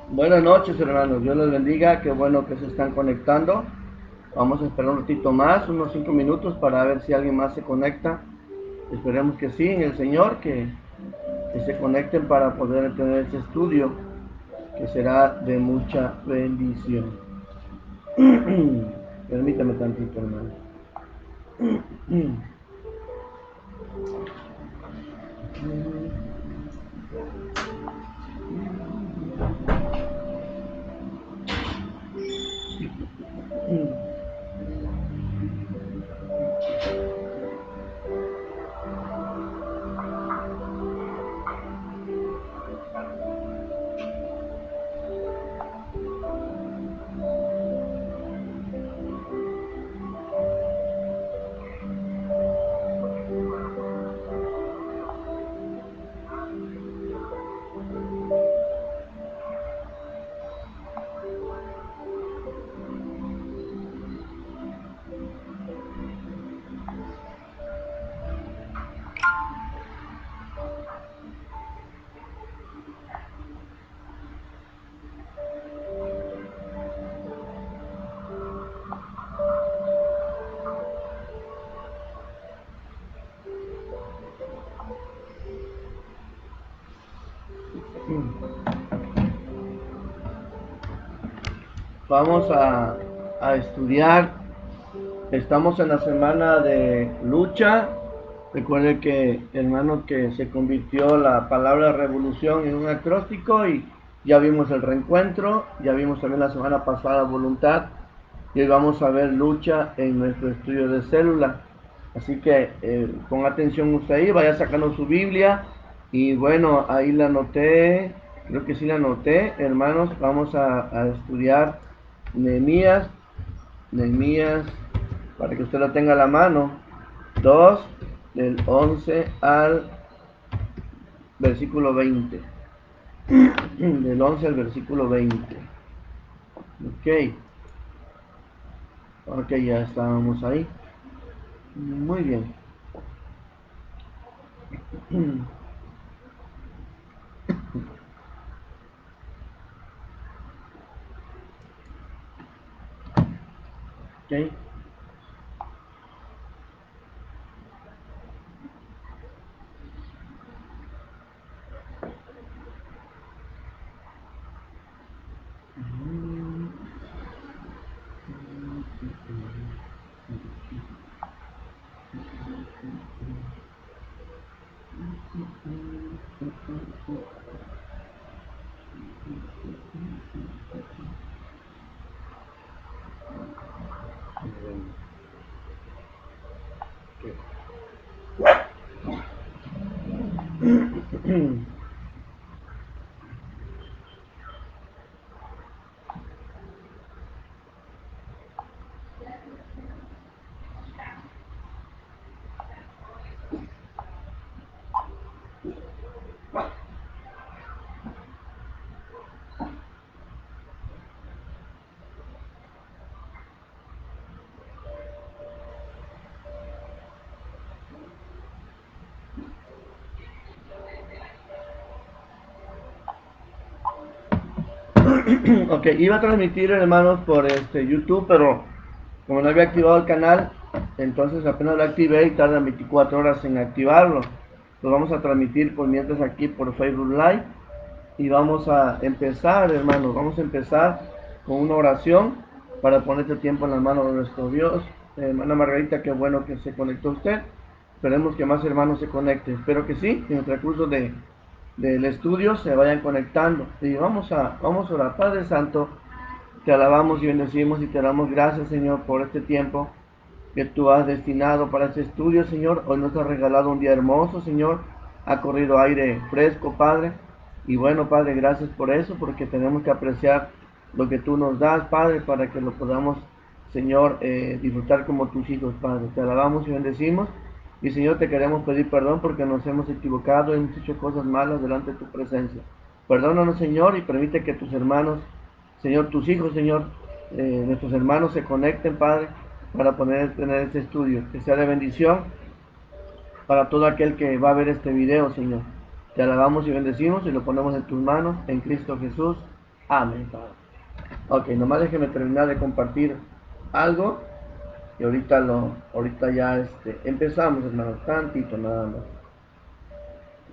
Buenas noches, hermanos. Dios les bendiga. Qué bueno que se están conectando. Vamos a esperar un ratito más, unos 5 minutos, para ver si alguien más se conecta. Esperemos que sí, en el Señor, que se conecten para poder tener ese estudio, que será de mucha bendición. Permítame tantito, hermano. Vamos a estudiar. Estamos en la semana de lucha. Recuerden que, hermano, que se convirtió la palabra revolución en un acróstico y ya vimos el reencuentro, ya vimos también la semana pasada voluntad y hoy vamos a ver lucha en nuestro estudio de célula. Así que ponga atención usted ahí, vaya sacando su Biblia y bueno, ahí la anoté, creo que sí la anoté, hermanos. Vamos a estudiar Nehemías, para que usted lo tenga a la mano, 2 del 11 al versículo 20. Del 11 al versículo 20. Ok, ya estábamos ahí. Muy bien. Ok. Ok, iba a transmitir, hermanos, por YouTube, pero como no había activado el canal, entonces apenas lo activé y tarda 24 horas en activarlo. Lo vamos a transmitir por mientras aquí por Facebook Live y vamos a empezar, hermanos, vamos a empezar con una oración para poner este tiempo en las manos de nuestro Dios. Hermana Margarita, qué bueno que se conectó usted. Esperemos que más hermanos se conecten. Espero que sí, en el transcurso del estudio se vayan conectando. Y vamos a orar. Padre Santo, te alabamos y bendecimos y te damos gracias, Señor, por este tiempo que tú has destinado para este estudio, Señor. Hoy nos has regalado un día hermoso, Señor. Ha corrido aire fresco, Padre. Y bueno, Padre, gracias por eso, porque tenemos que apreciar lo que tú nos das, Padre, para que lo podamos, Señor, disfrutar como tus hijos, Padre. Te alabamos y bendecimos. Y, Señor, te queremos pedir perdón porque nos hemos equivocado, hemos hecho cosas malas delante de tu presencia. Perdónanos, Señor, y permite que tus hermanos Señor, tus hijos, Señor, nuestros hermanos se conecten, Padre, para poder tener este estudio, que sea de bendición para todo aquel que va a ver este video, Señor. Te alabamos y bendecimos y lo ponemos en tus manos, en Cristo Jesús. Amén, Padre. Ok, nomás déjeme terminar de compartir algo y ahorita ya empezamos, hermano, tantito nada más.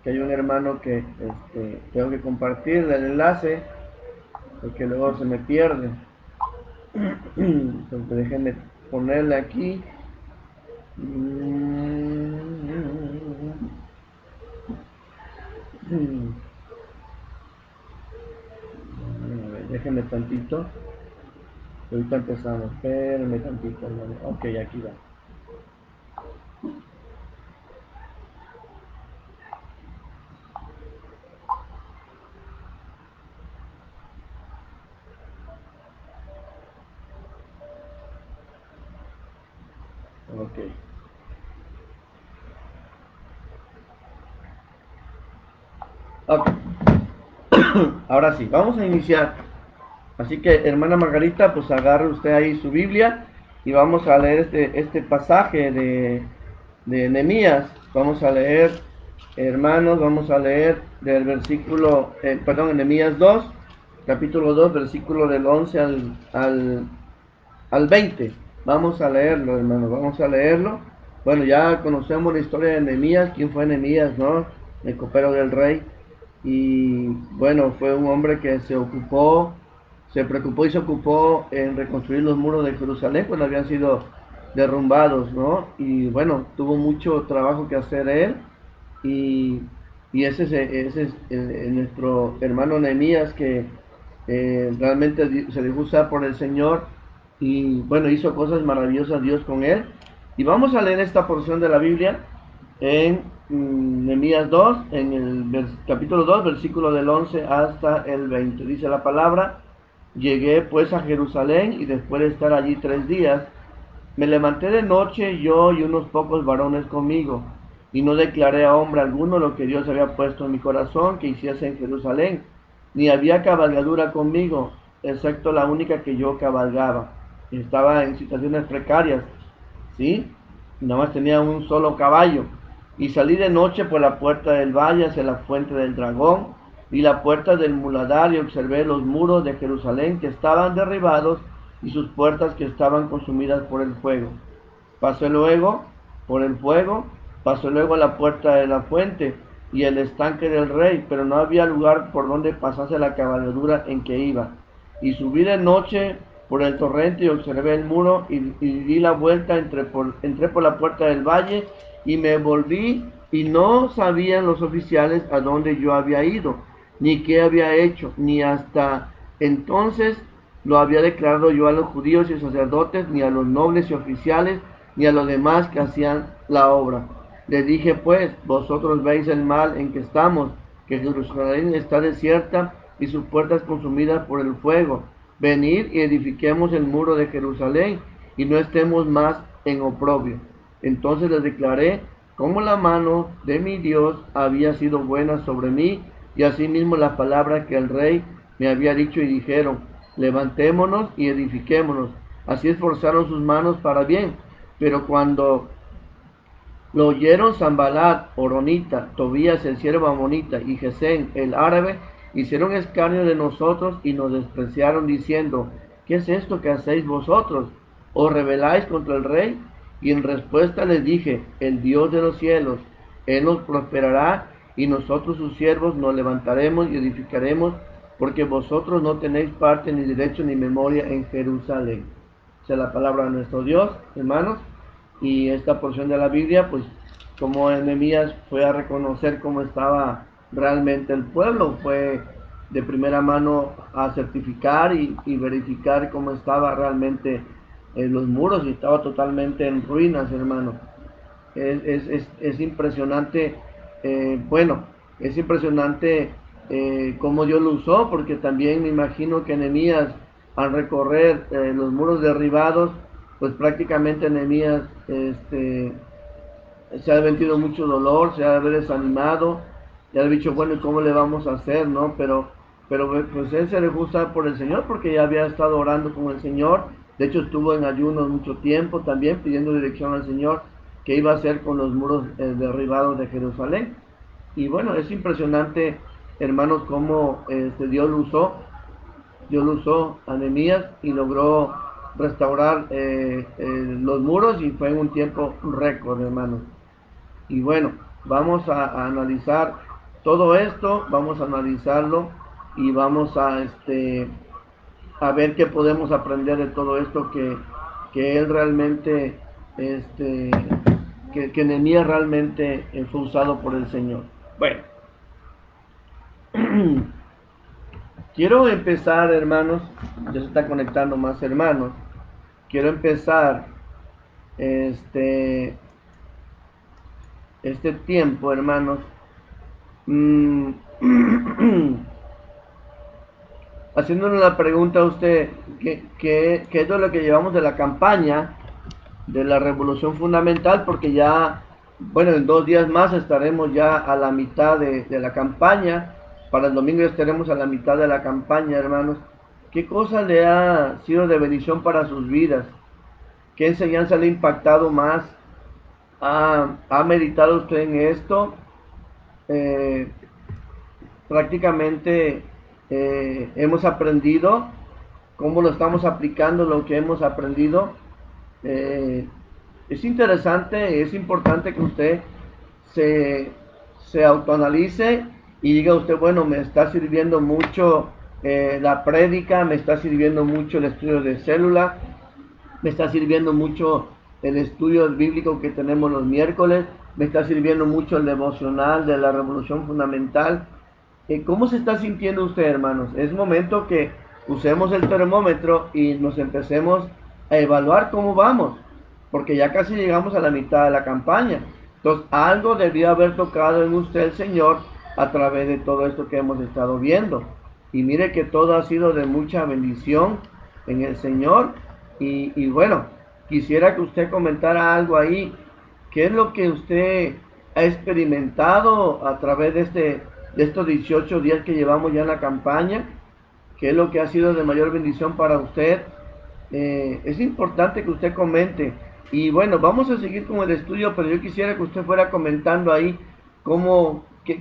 Que hay un hermano que tengo que compartir el enlace porque luego se me pierde. Entonces déjenme ponerle aquí. A ver, déjenme tantito. Ahorita empezamos. Espérenme tantito, hermano. Ok, aquí va. Ok. Ok. Ahora sí, vamos a iniciar. Así que, hermana Margarita, pues agarre usted ahí su Biblia y vamos a leer este pasaje de Nehemías. Vamos a leer, hermanos, vamos a leer del versículo, perdón, Nehemías 2, capítulo 2, versículo del 11 al 20. Vamos a leerlo, hermanos, vamos a leerlo. Bueno, ya conocemos la historia de Nehemías, quién fue Nehemías, ¿no? El copero del rey. Y bueno, fue un hombre que se preocupó y se ocupó en reconstruir los muros de Jerusalén cuando habían sido derrumbados, ¿no? Y bueno, tuvo mucho trabajo que hacer él. Y, y ese es nuestro hermano Nehemías que realmente se dejó usar por el Señor y bueno, hizo cosas maravillosas Dios con él. Y vamos a leer esta porción de la Biblia en Nehemías 2, en el capítulo 2, versículo del 11 hasta el 20. Dice la palabra: llegué pues a Jerusalén y después de estar allí 3 días, me levanté de noche yo y unos pocos varones conmigo, y no declaré a hombre alguno lo que Dios había puesto en mi corazón que hiciese en Jerusalén, ni había cabalgadura conmigo, excepto la única que yo cabalgaba. Estaba en situaciones precarias, ¿sí? Nada más tenía un solo caballo. Y salí de noche por la puerta del valle hacia la fuente del dragón y la puerta del muladar, y observé los muros de Jerusalén que estaban derribados y sus puertas que estaban consumidas por el fuego. Pasé luego por el fuego, pasé luego a la puerta de la fuente y el estanque del rey, pero no había lugar por donde pasase la cabalgadura en que iba. Y subí de noche por el torrente y observé el muro y di la vuelta, entré por la puerta del valle y me volví, y no sabían los oficiales a dónde yo había ido, ni qué había hecho, ni hasta entonces lo había declarado yo a los judíos y sacerdotes, ni a los nobles y oficiales, ni a los demás que hacían la obra. Les dije pues: vosotros veis el mal en que estamos, que Jerusalén está desierta y sus puertas consumidas por el fuego. Venid y edifiquemos el muro de Jerusalén y no estemos más en oprobio. Entonces les declaré cómo la mano de mi Dios había sido buena sobre mí, y asimismo las palabras que el rey me había dicho, y dijeron: levantémonos y edifiquémonos. Así esforzaron sus manos para bien. Pero cuando lo oyeron Sanballat, Horonita, Tobías el siervo amonita y Gesén el árabe, hicieron escarnio de nosotros y nos despreciaron, diciendo: ¿qué es esto que hacéis vosotros? ¿Os rebeláis contra el rey? Y en respuesta les dije: el Dios de los cielos, Él nos prosperará, y nosotros sus siervos nos levantaremos y edificaremos, porque vosotros no tenéis parte, ni derecho, ni memoria en Jerusalén. Esa es la palabra de nuestro Dios, hermanos. Y esta porción de la Biblia, pues como Nehemías fue a reconocer cómo estaba realmente el pueblo, fue de primera mano a certificar y verificar cómo estaba realmente los muros, y estaba totalmente en ruinas, hermano. Es impresionante, bueno, es impresionante cómo Dios lo usó, porque también me imagino que Nehemías, al recorrer los muros derribados, pues prácticamente Nehemías se ha sentido mucho dolor, se ha desanimado, y ha dicho: bueno, ¿y cómo le vamos a hacer, no? Pero pero pues él se dejó usar por el Señor porque ya había estado orando con el Señor. De hecho estuvo en ayunos mucho tiempo también pidiendo dirección al Señor qué iba a hacer con los muros derribados de Jerusalén. Y bueno, es impresionante, hermanos, cómo Dios lo usó a Nehemías y logró restaurar los muros, y fue en un tiempo récord, hermanos. Y bueno, vamos a analizar todo esto, vamos a analizarlo y vamos a ver qué podemos aprender de todo esto que él realmente, este, que Nehemías realmente fue usado por el Señor. Bueno, quiero empezar, hermanos, ya se está conectando más hermanos. Quiero empezar este, este tiempo, hermanos, haciéndole la pregunta a usted, ¿qué es lo que llevamos de la campaña de la Revolución Fundamental? Porque ya, bueno, en 2 días más estaremos ya a la mitad de la campaña. Para el domingo estaremos a la mitad de la campaña, hermanos. ¿Qué cosa le ha sido de bendición para sus vidas? ¿Qué enseñanza le ha impactado más? ¿Ha meditado usted en esto? Eh, Prácticamente hemos aprendido cómo lo estamos aplicando, lo que hemos aprendido. Eh, es interesante, es importante que usted se, se autoanalice y diga usted, bueno, me está sirviendo mucho la prédica, me está sirviendo mucho el estudio de célula, me está sirviendo mucho el estudio bíblico que tenemos los miércoles, me está sirviendo mucho el devocional de la Revolución Fundamental. ¿Cómo se está sintiendo usted, hermanos? Es momento que usemos el termómetro y nos empecemos a evaluar cómo vamos, porque ya casi llegamos a la mitad de la campaña. Entonces, algo debió haber tocado en usted el Señor a través de todo esto que hemos estado viendo. Y mire que todo ha sido de mucha bendición en el Señor. Y bueno, quisiera que usted comentara algo ahí. ¿Qué es lo que usted ha experimentado a través de estos 18 días que llevamos ya en la campaña? ¿Qué es lo que ha sido de mayor bendición para usted? Es importante que usted comente. Y bueno, vamos a seguir con el estudio, pero yo quisiera que usted fuera comentando ahí cómo, qué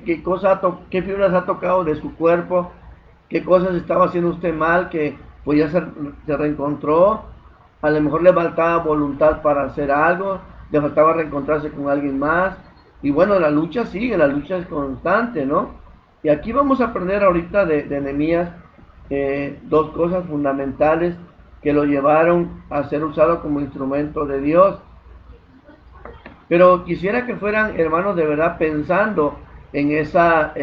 fibras ha tocado de su cuerpo, qué cosas estaba haciendo usted mal, que pues ya se reencontró, a lo mejor le faltaba voluntad para hacer algo, le faltaba reencontrarse con alguien más. Y bueno, la lucha sigue, la lucha es constante, ¿no? Y aquí vamos a aprender ahorita de Nehemías dos cosas fundamentales que lo llevaron a ser usado como instrumento de Dios. Pero quisiera que fueran, hermanos, de verdad pensando en esas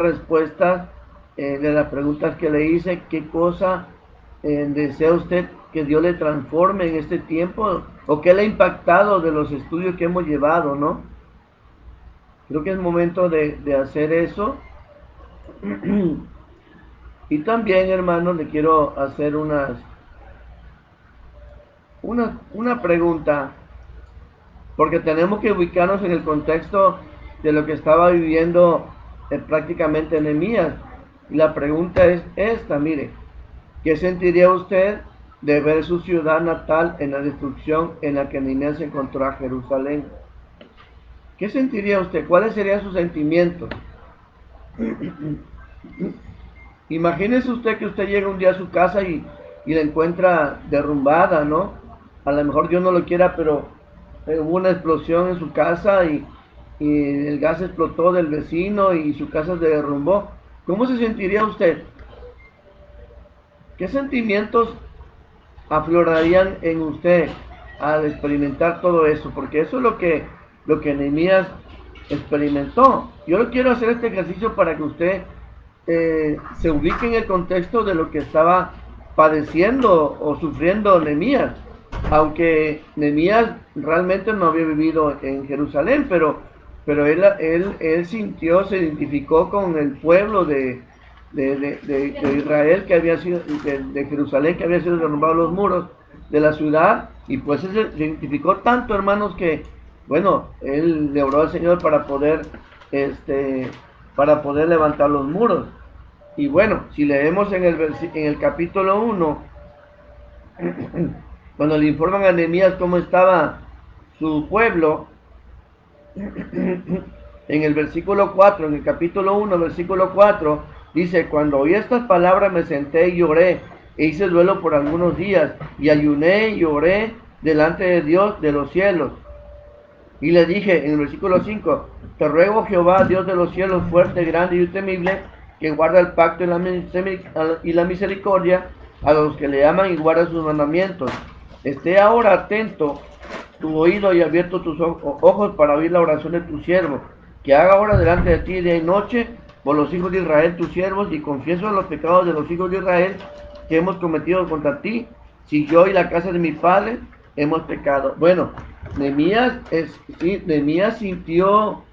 respuestas de las preguntas que le hice. ¿Qué cosa desea usted que Dios le transforme en este tiempo? ¿O qué le ha impactado de los estudios que hemos llevado, no? Creo que es momento de hacer eso. Y también, hermanos, le quiero hacer una pregunta, porque tenemos que ubicarnos en el contexto de lo que estaba viviendo prácticamente Nehemías. Y la pregunta es esta, mire, ¿qué sentiría usted de ver su ciudad natal en la destrucción en la que Nehemías encontró a Jerusalén? ¿Qué sentiría usted? ¿Cuáles serían sus sentimientos? Imagínese usted que usted llega un día a su casa y la encuentra derrumbada, ¿no? A lo mejor Dios no lo quiera, pero hubo una explosión en su casa y el gas explotó del vecino y su casa se derrumbó. ¿Cómo se sentiría usted? ¿Qué sentimientos aflorarían en usted al experimentar todo eso? Porque eso es lo que Nehemías experimentó. Yo quiero hacer este ejercicio para que usted se ubique en el contexto de lo que estaba padeciendo o sufriendo Nehemías. Aunque Nehemías realmente no había vivido en Jerusalén, pero él sintió, se identificó con el pueblo de Israel que había sido, de Jerusalén, que había sido derrumbado los muros de la ciudad, y pues él se identificó tanto, hermanos, que bueno, él le oró al Señor para poder este para poder levantar los muros. Y bueno, si leemos en el capítulo 1, cuando le informan a Nehemías cómo estaba su pueblo, en el versículo 4, en el capítulo 1, versículo 4, dice: cuando oí estas palabras me senté y lloré, e hice duelo por algunos días, y ayuné y oré delante de Dios de los cielos. Y le dije en el versículo 5: te ruego, Jehová, Dios de los cielos, fuerte, grande y temible, que guarda el pacto y la misericordia a los que le aman y guardan sus mandamientos. Esté ahora atento tu oído y abierto tus ojos para oír la oración de tu siervo, que haga ahora delante de ti día y noche por los hijos de Israel, tus siervos, y confieso los pecados de los hijos de Israel que hemos cometido contra ti, si yo y la casa de mi padre hemos pecado. Bueno, Nehemías sintió,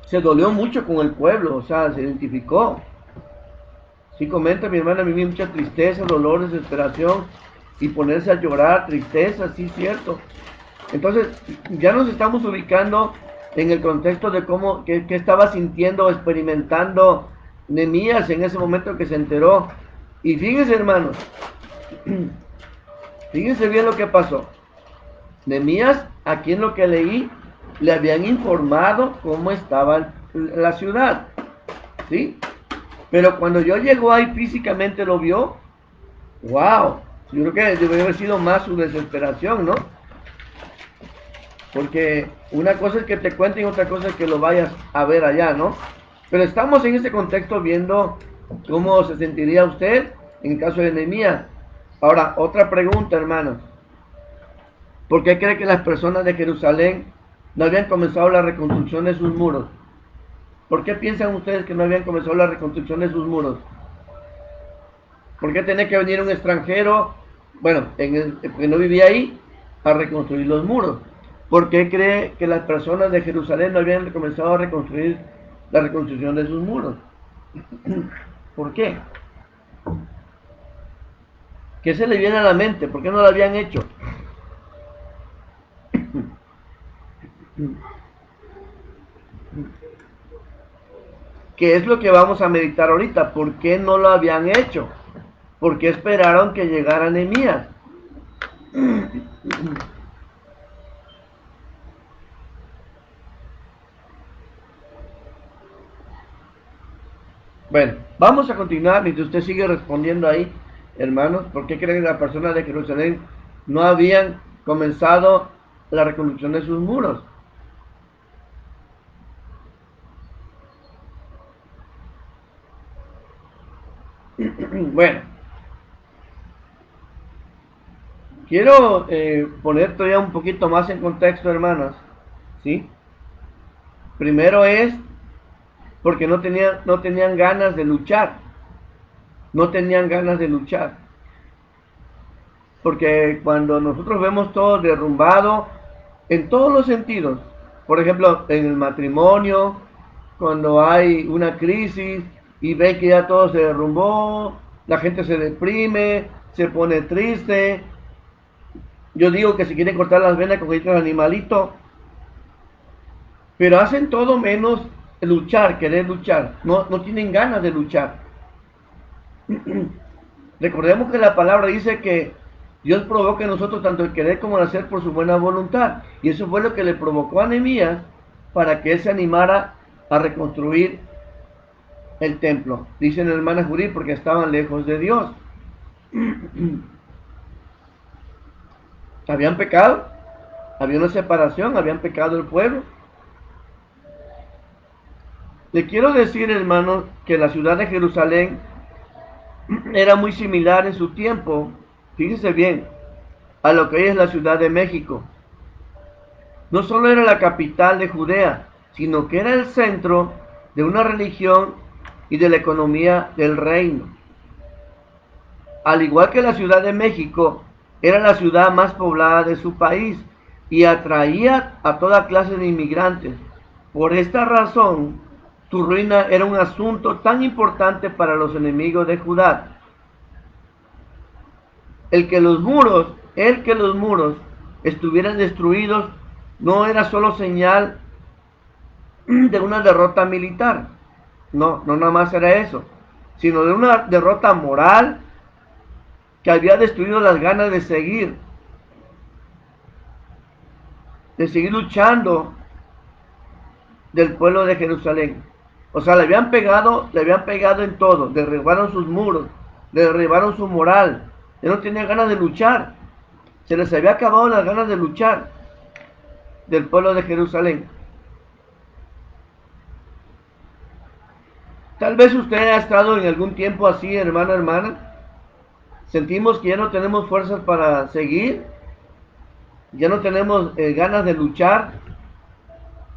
se dolió mucho con el pueblo, o sea, se identificó. Sí, comenta mi hermana, vivía mucha tristeza, dolor, desesperación, y ponerse a llorar, tristeza, sí, cierto. Entonces, ya nos estamos ubicando en el contexto de cómo, qué estaba sintiendo, experimentando Nehemías en ese momento que se enteró. Y fíjense, hermanos, fíjense bien lo que pasó. Nehemías, aquí en lo que leí, le habían informado cómo estaba la ciudad, ¿sí? Pero cuando yo llegó ahí físicamente lo vio, wow, yo creo que debería haber sido más su desesperación, ¿no? Porque una cosa es que te cuenten y otra cosa es que lo vayas a ver allá, ¿no? Pero estamos en ese contexto viendo cómo se sentiría usted en caso de Nehemías. Ahora, otra pregunta, hermano. ¿Por qué cree que las personas de Jerusalén no habían comenzado la reconstrucción de sus muros? ¿Por qué piensan ustedes que no habían comenzado la reconstrucción de sus muros? ¿Por qué tenía que venir un extranjero, bueno, que no vivía ahí, a reconstruir los muros? ¿Por qué cree que las personas de Jerusalén no habían comenzado a reconstruir la reconstrucción de sus muros? ¿Por qué? ¿Qué se le viene a la mente? ¿Por qué no lo habían hecho? ¿Qué es lo que vamos a meditar ahorita? ¿Por qué no lo habían hecho? ¿Por qué esperaron que llegara Nehemías? Bueno, vamos a continuar mientras usted sigue respondiendo ahí, hermanos. ¿Por qué creen que las personas de Jerusalén no habían comenzado la reconstrucción de sus muros? Bueno, quiero poner todavía un poquito más en contexto, hermanos, ¿sí? Primero es porque no tenían ganas de luchar, no tenían ganas de luchar. Porque cuando nosotros vemos todo derrumbado, en todos los sentidos, por ejemplo, en el matrimonio, cuando hay una crisis y ven que ya todo se derrumbó, la gente se deprime, se pone triste. Yo digo que si quieren cortar las venas con el animalito, pero hacen todo menos luchar, querer luchar. No tienen ganas de luchar. Recordemos que la palabra dice que Dios provoca en nosotros tanto el querer como el hacer por su buena voluntad. Y eso fue lo que le provocó a Nehemías para que él se animara a reconstruir el templo. Dicen hermanas Jurí, porque estaban lejos de Dios. Habían pecado, había una separación, habían pecado el pueblo. Le quiero decir, hermanos, que la ciudad de Jerusalén era muy similar en su tiempo, fíjese bien, a lo que hoy es la Ciudad de México. No solo era la capital de Judea, sino que era el centro de una religión y de la economía del reino. Al igual que la Ciudad de México, era la ciudad más poblada de su país y atraía a toda clase de inmigrantes. Por esta razón, su ruina era un asunto tan importante para los enemigos de Judá. El que los muros estuvieran destruidos no era solo señal de una derrota militar. No, no nada más era eso, sino de una derrota moral que había destruido las ganas de seguir luchando del pueblo de Jerusalén. O sea, le habían pegado en todo, derribaron sus muros, derribaron su moral, ya no tenía ganas de luchar, se les había acabado las ganas de luchar del pueblo de Jerusalén. Tal vez usted ha estado en algún tiempo así, hermano, hermana. Sentimos que ya no tenemos fuerzas para seguir, ya no tenemos ganas de luchar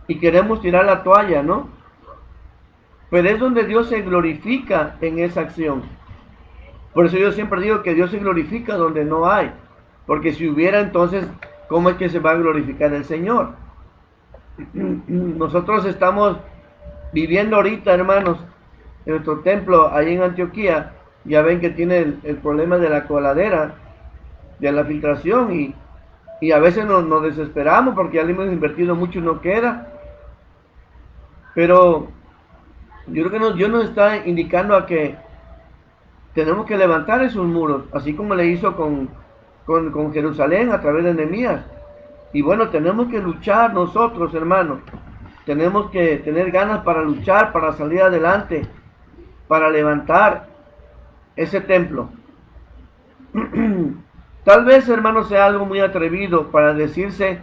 y queremos tirar la toalla, ¿no? Pero es donde Dios se glorifica en esa acción. Por eso yo siempre digo que Dios se glorifica donde no hay. Porque si hubiera, entonces, ¿cómo es que se va a glorificar el Señor? Nosotros estamos viviendo ahorita, hermanos, en nuestro templo, ahí en Antioquía. Ya ven que tiene el problema de la coladera, de la filtración, y a veces nos desesperamos porque ya le hemos invertido mucho y no queda. Pero yo creo que Dios nos está indicando a que tenemos que levantar esos muros, así como le hizo con Jerusalén a través de Nehemías. Y bueno, tenemos que luchar nosotros, hermanos. Tenemos que tener ganas para luchar, para salir adelante, para levantar ese templo. Tal vez, hermanos, sea algo muy atrevido para decirse,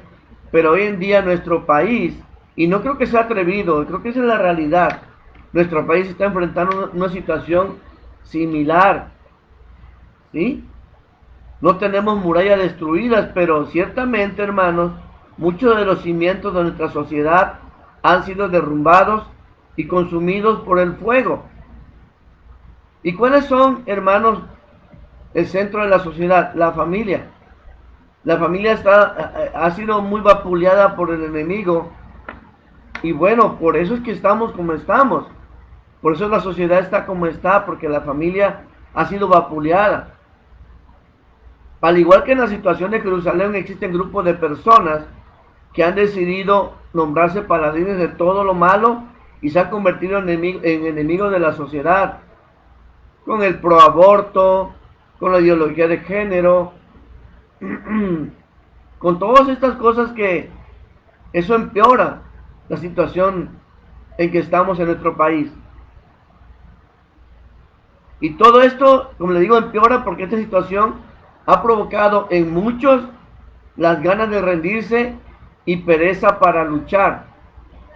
pero hoy en día nuestro país, y no creo que sea atrevido, creo que esa es la realidad, nuestro país está enfrentando una situación similar, ¿sí? No tenemos murallas destruidas, pero ciertamente, hermanos, muchos de los cimientos de nuestra sociedad han sido derrumbados y consumidos por el fuego. ¿Y cuáles son, hermanos, el centro de la sociedad? La familia. La familia ha sido muy vapuleada por el enemigo. Y bueno, por eso es que estamos como estamos. Por eso la sociedad está como está, porque la familia ha sido vapuleada. Al igual que en la situación de Jerusalén, existen grupos de personas que han decidido nombrarse paladines de todo lo malo y se han convertido en enemigos de la sociedad, con el proaborto, con la ideología de género, con todas estas cosas que eso empeora la situación en que estamos en nuestro país. Y todo esto, como le digo, empeora porque esta situación ha provocado en muchos las ganas de rendirse y pereza para luchar.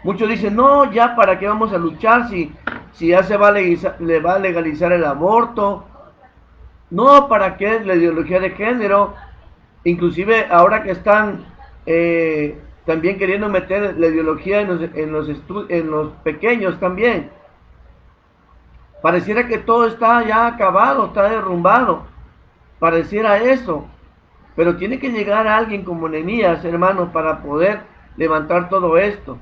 Muchos dicen, no, ya para qué vamos a luchar si ya se va a legalizar el aborto. No, ¿para qué la ideología de género? Inclusive ahora que están también queriendo meter la ideología en los pequeños también. Pareciera que todo está ya acabado, está derrumbado. Pareciera eso. Pero tiene que llegar alguien como Nehemías, hermanos, para poder levantar todo esto.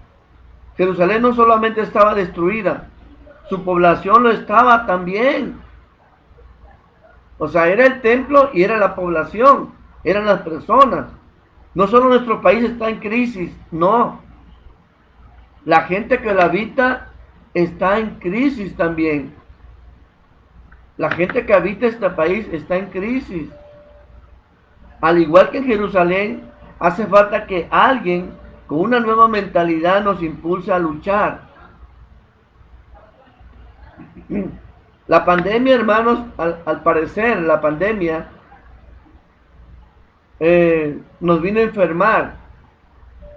Jerusalén no solamente estaba destruida, su población lo estaba también. O sea, era el templo y era la población, eran las personas. No solo nuestro país está en crisis, no. La gente que lo habita está en crisis también. La gente que habita este país está en crisis. Al igual que en Jerusalén, hace falta que alguien con una nueva mentalidad nos impulse a luchar. La pandemia, hermanos, al parecer, la pandemia nos vino a enfermar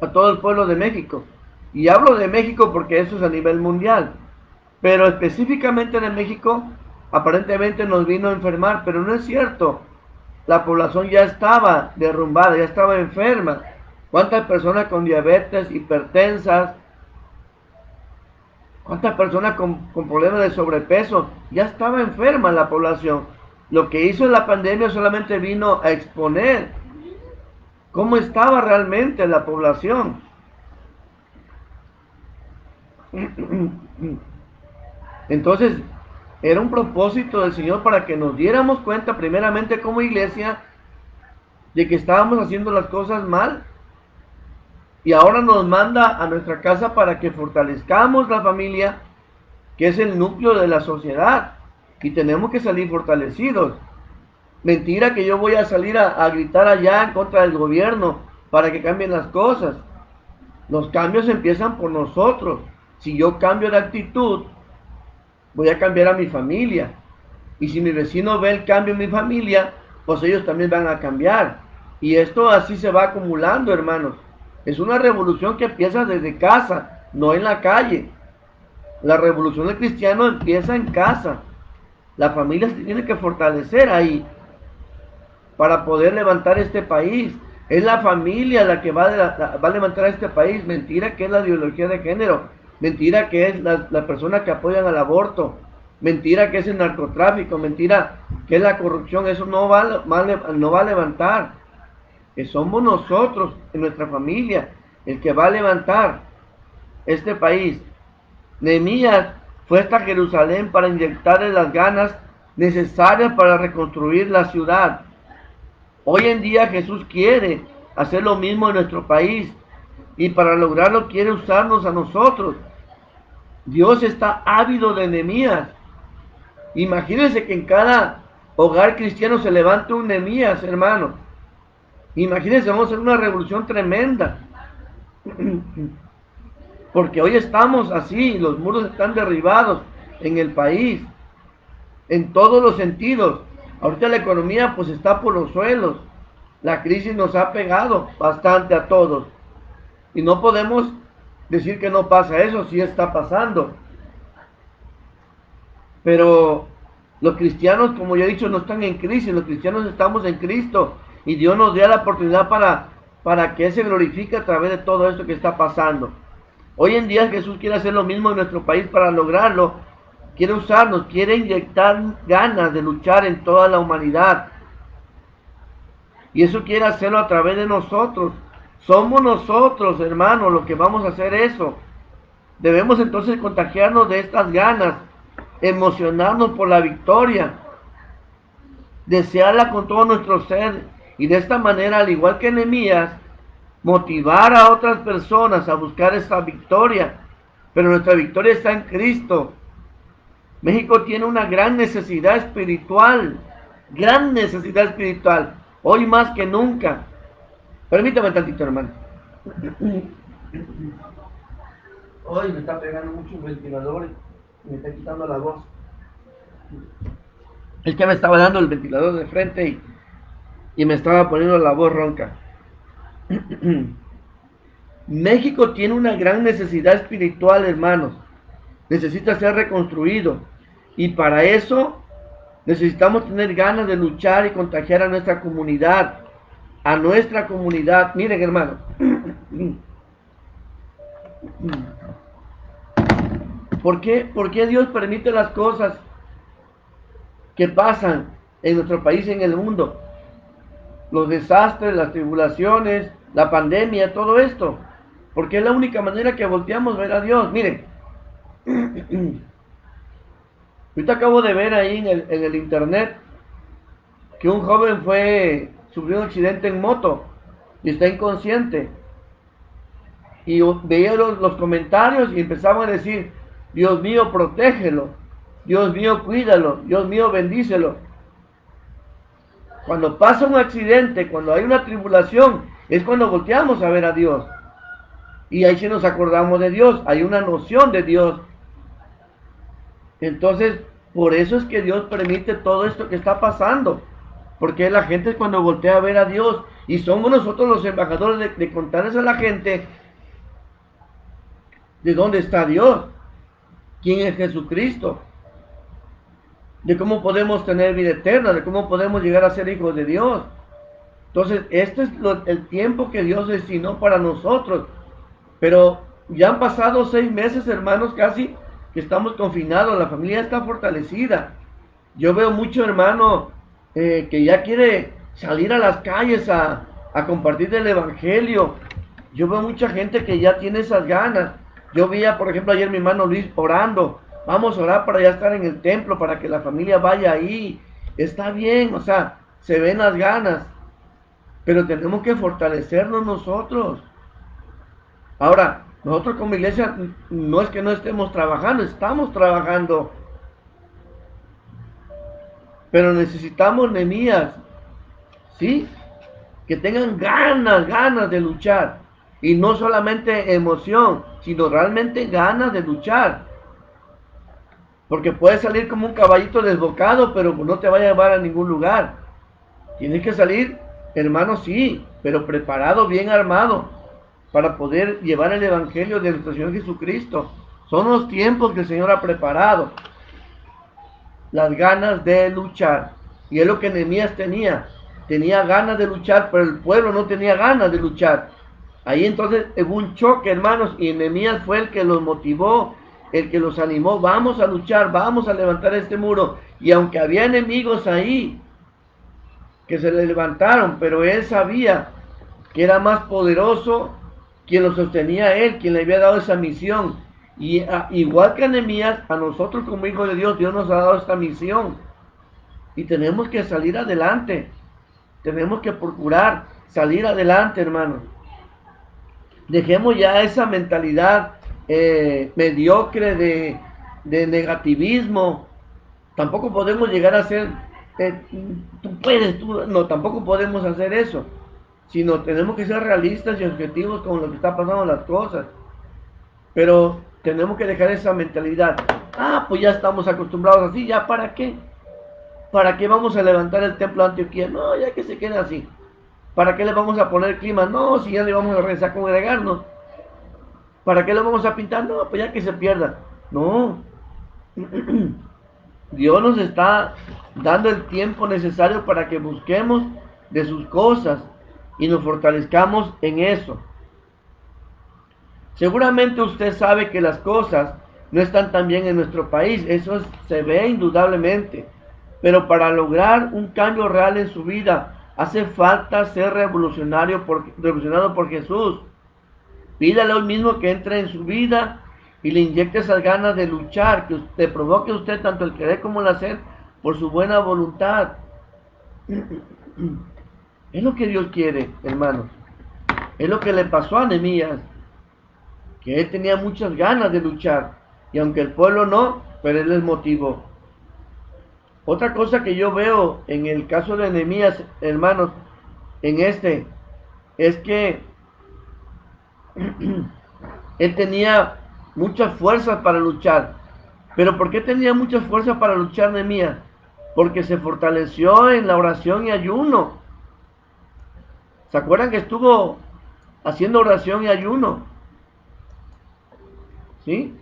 a todo el pueblo de México. Y hablo de México porque eso es a nivel mundial. Pero específicamente de México, aparentemente nos vino a enfermar, pero no es cierto. La población ya estaba derrumbada, ya estaba enferma. ¿Cuántas personas con diabetes, hipertensas? ¿Cuántas personas con problemas de sobrepeso? Ya estaba enferma la población. Lo que hizo la pandemia solamente vino a exponer cómo estaba realmente la población. Entonces, era un propósito del Señor para que nos diéramos cuenta primeramente como iglesia de que estábamos haciendo las cosas mal. Y ahora nos manda a nuestra casa para que fortalezcamos la familia, que es el núcleo de la sociedad. Y tenemos que salir fortalecidos. Mentira que yo voy a salir a gritar allá en contra del gobierno para que cambien las cosas. Los cambios empiezan por nosotros. Si yo cambio de actitud, voy a cambiar a mi familia. Y si mi vecino ve el cambio en mi familia, pues ellos también van a cambiar. Y esto así se va acumulando, hermanos. Es una revolución que empieza desde casa, no en la calle. La revolución del cristiano empieza en casa. La familia se tiene que fortalecer ahí para poder levantar este país. Es la familia la que va a levantar a este país. Mentira que es la ideología de género. Mentira que es la persona que apoyan al aborto. Mentira que es el narcotráfico. Mentira que es la corrupción. Eso no va a levantar. Que somos nosotros, en nuestra familia, el que va a levantar este país. Nehemías fue hasta Jerusalén para inyectarle las ganas necesarias para reconstruir la ciudad. Hoy en día Jesús quiere hacer lo mismo en nuestro país y para lograrlo quiere usarnos a nosotros. Dios está ávido de Nehemías. Imagínense que en cada hogar cristiano se levante un Nehemías, hermano. Imagínense, vamos a hacer una revolución tremenda. Porque hoy estamos así, los muros están derribados en el país, en todos los sentidos. Ahorita la economía pues está por los suelos. La crisis nos ha pegado bastante a todos. Y no podemos decir que no pasa eso, sí está pasando. Pero los cristianos, como ya he dicho, no están en crisis, los cristianos estamos en Cristo. Y Dios nos da la oportunidad para que Él se glorifique a través de todo esto que está pasando. Hoy en día Jesús quiere hacer lo mismo en nuestro país para lograrlo. Quiere usarnos, quiere inyectar ganas de luchar en toda la humanidad. Y eso quiere hacerlo a través de nosotros. Somos nosotros, hermanos, los que vamos a hacer eso. Debemos entonces contagiarnos de estas ganas, emocionarnos por la victoria, desearla con todo nuestro ser. Y de esta manera, al igual que Nehemías, motivar a otras personas a buscar esta victoria. Pero nuestra victoria está en Cristo. México tiene una gran necesidad espiritual, hoy más que nunca. Permítame tantito, hermano. Hoy me está pegando mucho el ventilador y me está quitando la voz. Es que me estaba dando el ventilador de frente y me estaba poniendo la voz ronca. México tiene una gran necesidad espiritual, hermanos. Necesita ser reconstruido. Y para eso necesitamos tener ganas de luchar y contagiar a nuestra comunidad. Miren, hermano. ¿Por qué Dios permite las cosas que pasan en nuestro país y en el mundo? Los desastres, las tribulaciones, la pandemia, todo esto. Porque es la única manera que volteamos a ver a Dios. Miren. Ahorita acabo de ver ahí en el internet que un joven sufrió un accidente en moto y está inconsciente. Y veía los comentarios y empezaban a decir: Dios mío, protégelo, Dios mío, cuídalo, Dios mío, bendícelo. Cuando pasa un accidente, cuando hay una tribulación, es cuando volteamos a ver a Dios. Y ahí sí nos acordamos de Dios, hay una noción de Dios. Entonces, por eso es que Dios permite todo esto que está pasando. Porque la gente es cuando voltea a ver a Dios. Y somos nosotros los embajadores de contarles a la gente de dónde está Dios, quién es Jesucristo, de cómo podemos tener vida eterna, de cómo podemos llegar a ser hijos de Dios. Entonces, este es el tiempo que Dios destinó para nosotros. Pero ya han pasado 6 meses, hermanos, casi, que estamos confinados. La familia está fortalecida. Yo veo mucho hermano que ya quiere salir a las calles a compartir el evangelio. Yo veo mucha gente que ya tiene esas ganas. Yo veía, por ejemplo, ayer mi hermano Luis orando. Vamos a orar para ya estar en el templo, para que la familia vaya ahí. Está bien, o sea, se ven las ganas. Pero tenemos que fortalecernos nosotros. Ahora, nosotros como iglesia no es que no estemos trabajando, estamos trabajando, pero necesitamos Nehemías, ¿sí? Que tengan ganas de luchar. Y no solamente emoción, sino realmente ganas de luchar. Porque puedes salir como un caballito desbocado, pero no te va a llevar a ningún lugar. Tienes que salir, hermano, sí, pero preparado, bien armado, para poder llevar el evangelio de nuestro Señor Jesucristo. Son los tiempos que el Señor ha preparado. Las ganas de luchar. Y es lo que Nehemías tenía. Tenía ganas de luchar, pero el pueblo no tenía ganas de luchar. Ahí entonces hubo un choque, hermanos, y Nehemías fue el que los motivó, el que los animó. Vamos a luchar, vamos a levantar este muro. Y aunque había enemigos ahí que se le levantaron, pero él sabía que era más poderoso quien lo sostenía a él, quien le había dado esa misión. Y igual que a Nehemías, a nosotros como hijos de Dios, Dios nos ha dado esta misión. Y tenemos que salir adelante. Tenemos que procurar salir adelante, hermanos. Dejemos ya esa mentalidad mediocre de negativismo. Tampoco podemos llegar a ser, tú puedes, no, tampoco podemos hacer eso. Sino tenemos que ser realistas y objetivos con lo que está pasando las cosas. Pero tenemos que dejar esa mentalidad. Ah, pues ya estamos acostumbrados así, ¿ya para qué? ¿Para qué vamos a levantar el templo de Antioquía? No, ya que se quede así. ¿Para qué le vamos a poner clima? No, si ya le vamos a regresar a congregarnos. ¿Para qué le vamos a pintar? No, pues ya que se pierda. No. Dios nos está dando el tiempo necesario para que busquemos de sus cosas y nos fortalezcamos en eso. Seguramente usted sabe que las cosas no están tan bien en nuestro país, eso se ve indudablemente, pero para lograr un cambio real en su vida hace falta ser revolucionado por Jesús. Pídale hoy mismo que entre en su vida y le inyecte esas ganas de luchar, que usted provoque usted tanto el querer como el hacer por su buena voluntad. Es lo que Dios quiere, hermanos. Es lo que le pasó a Nehemías, que él tenía muchas ganas de luchar, y aunque el pueblo no, pero él les motivó. Otra cosa que yo veo en el caso de Nehemías, hermanos, es que él tenía muchas fuerzas para luchar. ¿Pero por qué tenía muchas fuerzas para luchar Nehemías? Porque se fortaleció en la oración y ayuno. ¿Se acuerdan que estuvo haciendo oración y ayuno? ¿Sí?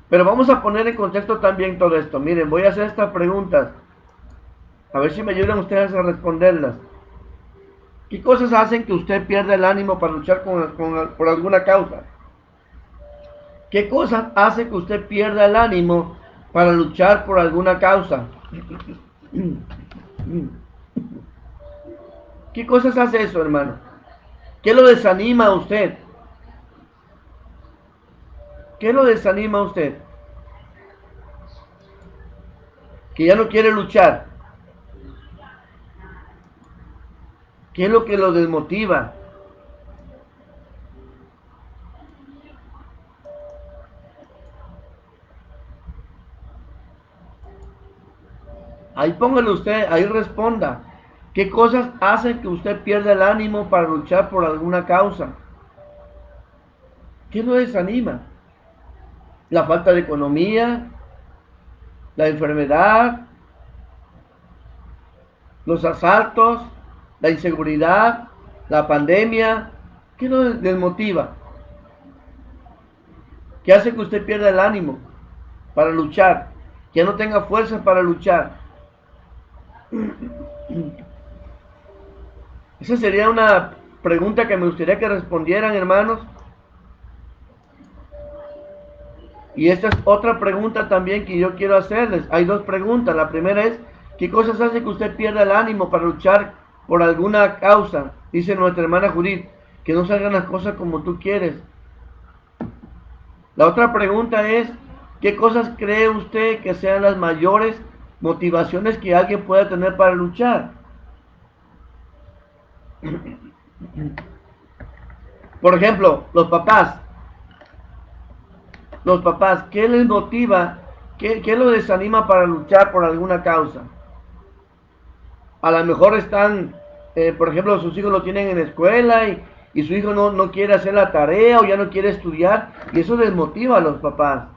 Pero vamos a poner en contexto también todo esto. Miren, voy a hacer estas preguntas. A ver si me ayudan ustedes a responderlas. ¿Qué cosas hacen que usted pierda el ánimo para luchar por alguna causa? ¿Qué cosas hacen que usted pierda el ánimo para luchar por alguna causa? ¿Qué cosas hace eso, hermano? ¿Qué lo desanima a usted? ¿Qué lo desanima a usted? Que ya no quiere luchar. ¿Qué es lo que lo desmotiva? Ahí póngalo usted, ahí responda. ¿Qué cosas hacen que usted pierda el ánimo para luchar por alguna causa? ¿Qué lo desanima? ¿La falta de economía? ¿La enfermedad? ¿Los asaltos? ¿La inseguridad? ¿La pandemia? ¿Qué lo desmotiva? ¿Qué hace que usted pierda el ánimo para luchar? Que no tenga fuerzas para luchar. Esa sería una pregunta que me gustaría que respondieran, hermanos. Y esta es otra pregunta también que yo quiero hacerles. Hay dos preguntas. La primera es, ¿qué cosas hace que usted pierda el ánimo para luchar por alguna causa? Dice nuestra hermana Judith, que no salgan las cosas como tú quieres. La otra pregunta es, ¿qué cosas cree usted que sean las mayores motivaciones que alguien pueda tener para luchar? Por ejemplo, los papás. los papás, ¿qué les motiva? ¿Qué los desanima para luchar por alguna causa? A lo mejor están, por ejemplo, sus hijos lo tienen en la escuela y su hijo no quiere hacer la tarea o ya no quiere estudiar y eso les motiva a los papás.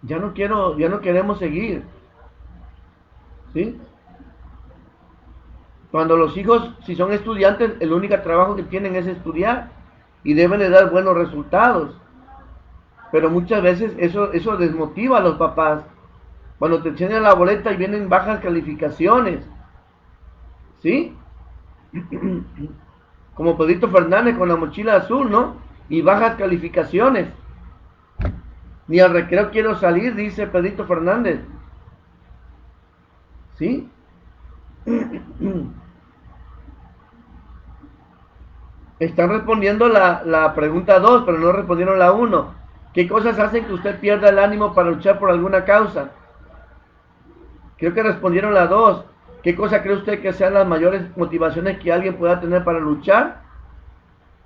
Ya no queremos seguir, ¿sí? Cuando los hijos, si son estudiantes, el único trabajo que tienen es estudiar y deben de dar buenos resultados. Pero muchas veces eso desmotiva a los papás. Cuando te enseñan la boleta y vienen bajas calificaciones, ¿sí? Como Pedrito Fernández con la mochila azul, ¿no? Y bajas calificaciones. Ni al recreo quiero salir, dice Pedrito Fernández. ¿Sí? Están respondiendo la pregunta 2, pero no respondieron la 1. ¿Qué cosas hacen que usted pierda el ánimo para luchar por alguna causa? Creo que respondieron la 2. ¿Qué cosa cree usted que sean las mayores motivaciones que alguien pueda tener para luchar?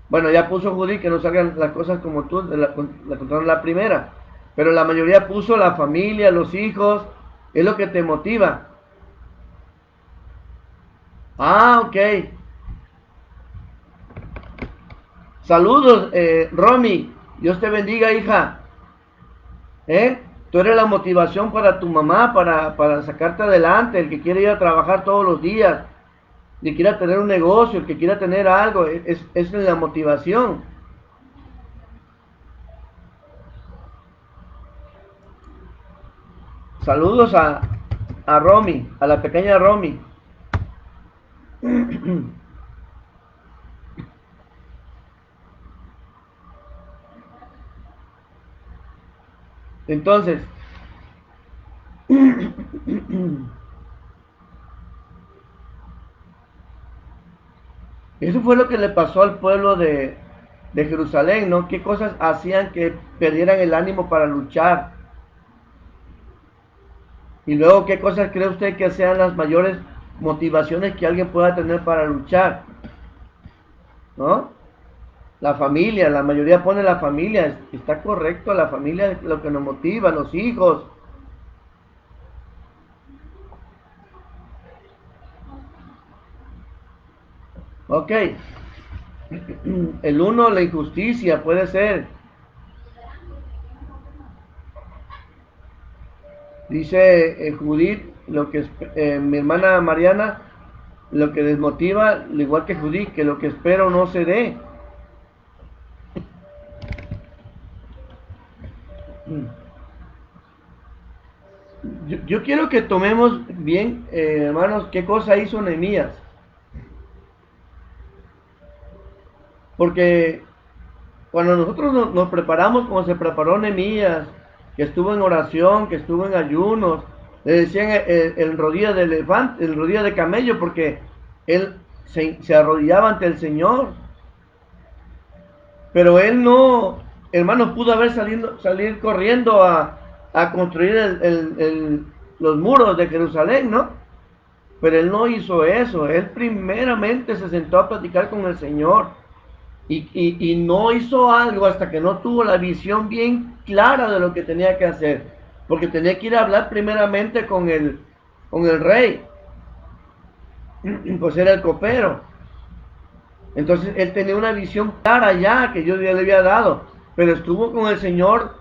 Bueno, ya puso Judy que no salgan las cosas como tú, la contaron la primera. Pero la mayoría puso la familia, los hijos, es lo que te motiva. Ah, ok. Saludos, Romy. Dios te bendiga, hija. Tú eres la motivación para tu mamá, para sacarte adelante, el que quiere ir a trabajar todos los días, el que quiera tener un negocio, el que quiera tener algo, es la motivación. Saludos a Romy, a la pequeña Romy. Entonces, eso fue lo que le pasó al pueblo de Jerusalén, ¿no? ¿Qué cosas hacían que perdieran el ánimo para luchar? Y luego, ¿qué cosas cree usted que sean las mayores motivaciones que alguien pueda tener para luchar? ¿No? La familia, la mayoría pone la familia, está correcto, la familia es lo que nos motiva, los hijos. Ok, el uno, la injusticia, puede ser. Dice Judith, mi hermana Mariana, lo que desmotiva, al igual que Judith, que lo que espero no se dé. Yo quiero que tomemos bien, hermanos, qué cosa hizo Nehemías. Porque cuando nosotros nos preparamos como se preparó Nehemías, que estuvo en oración, que estuvo en ayunos, le decían el rodilla de elefante, el rodilla de camello, porque él se arrodillaba ante el Señor. Pero él no, hermanos, pudo salir corriendo a construir los muros de Jerusalén, ¿no? Pero él no hizo eso. Él primeramente se sentó a platicar con el Señor y no hizo algo hasta que no tuvo la visión bien clara de lo que tenía que hacer. Porque tenía que ir a hablar primeramente con el rey. Pues era el copero. Entonces él tenía una visión clara ya que Dios ya le había dado, pero estuvo con el Señor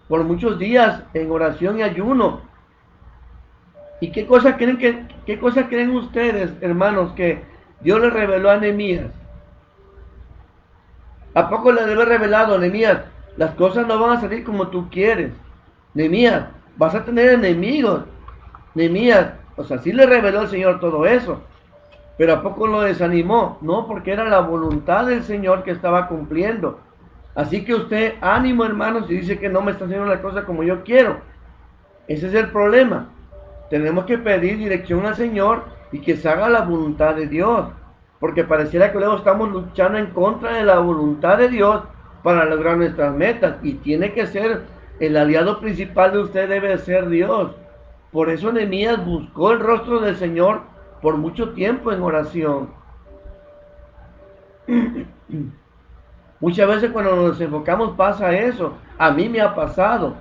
por muchos días en oración y ayuno. ¿Y qué cosa creen ustedes, hermanos, que Dios le reveló a Nehemías? ¿A poco le debe revelado, Nehemías? Las cosas no van a salir como tú quieres. Nehemías, vas a tener enemigos. Nehemías, o sea, sí le reveló al Señor todo eso. Pero ¿a poco lo desanimó? No, porque era la voluntad del Señor que estaba cumpliendo. Así que usted, ánimo, hermanos, y dice que no me está haciendo la cosa como yo quiero. Ese es el problema. Tenemos que pedir dirección al Señor y que se haga la voluntad de Dios. Porque pareciera que luego estamos luchando en contra de la voluntad de Dios para lograr nuestras metas. Y tiene que ser el aliado principal de usted, debe ser Dios. Por eso Nehemías buscó el rostro del Señor por mucho tiempo en oración. Muchas veces cuando nos enfocamos pasa eso. A mí me ha pasado.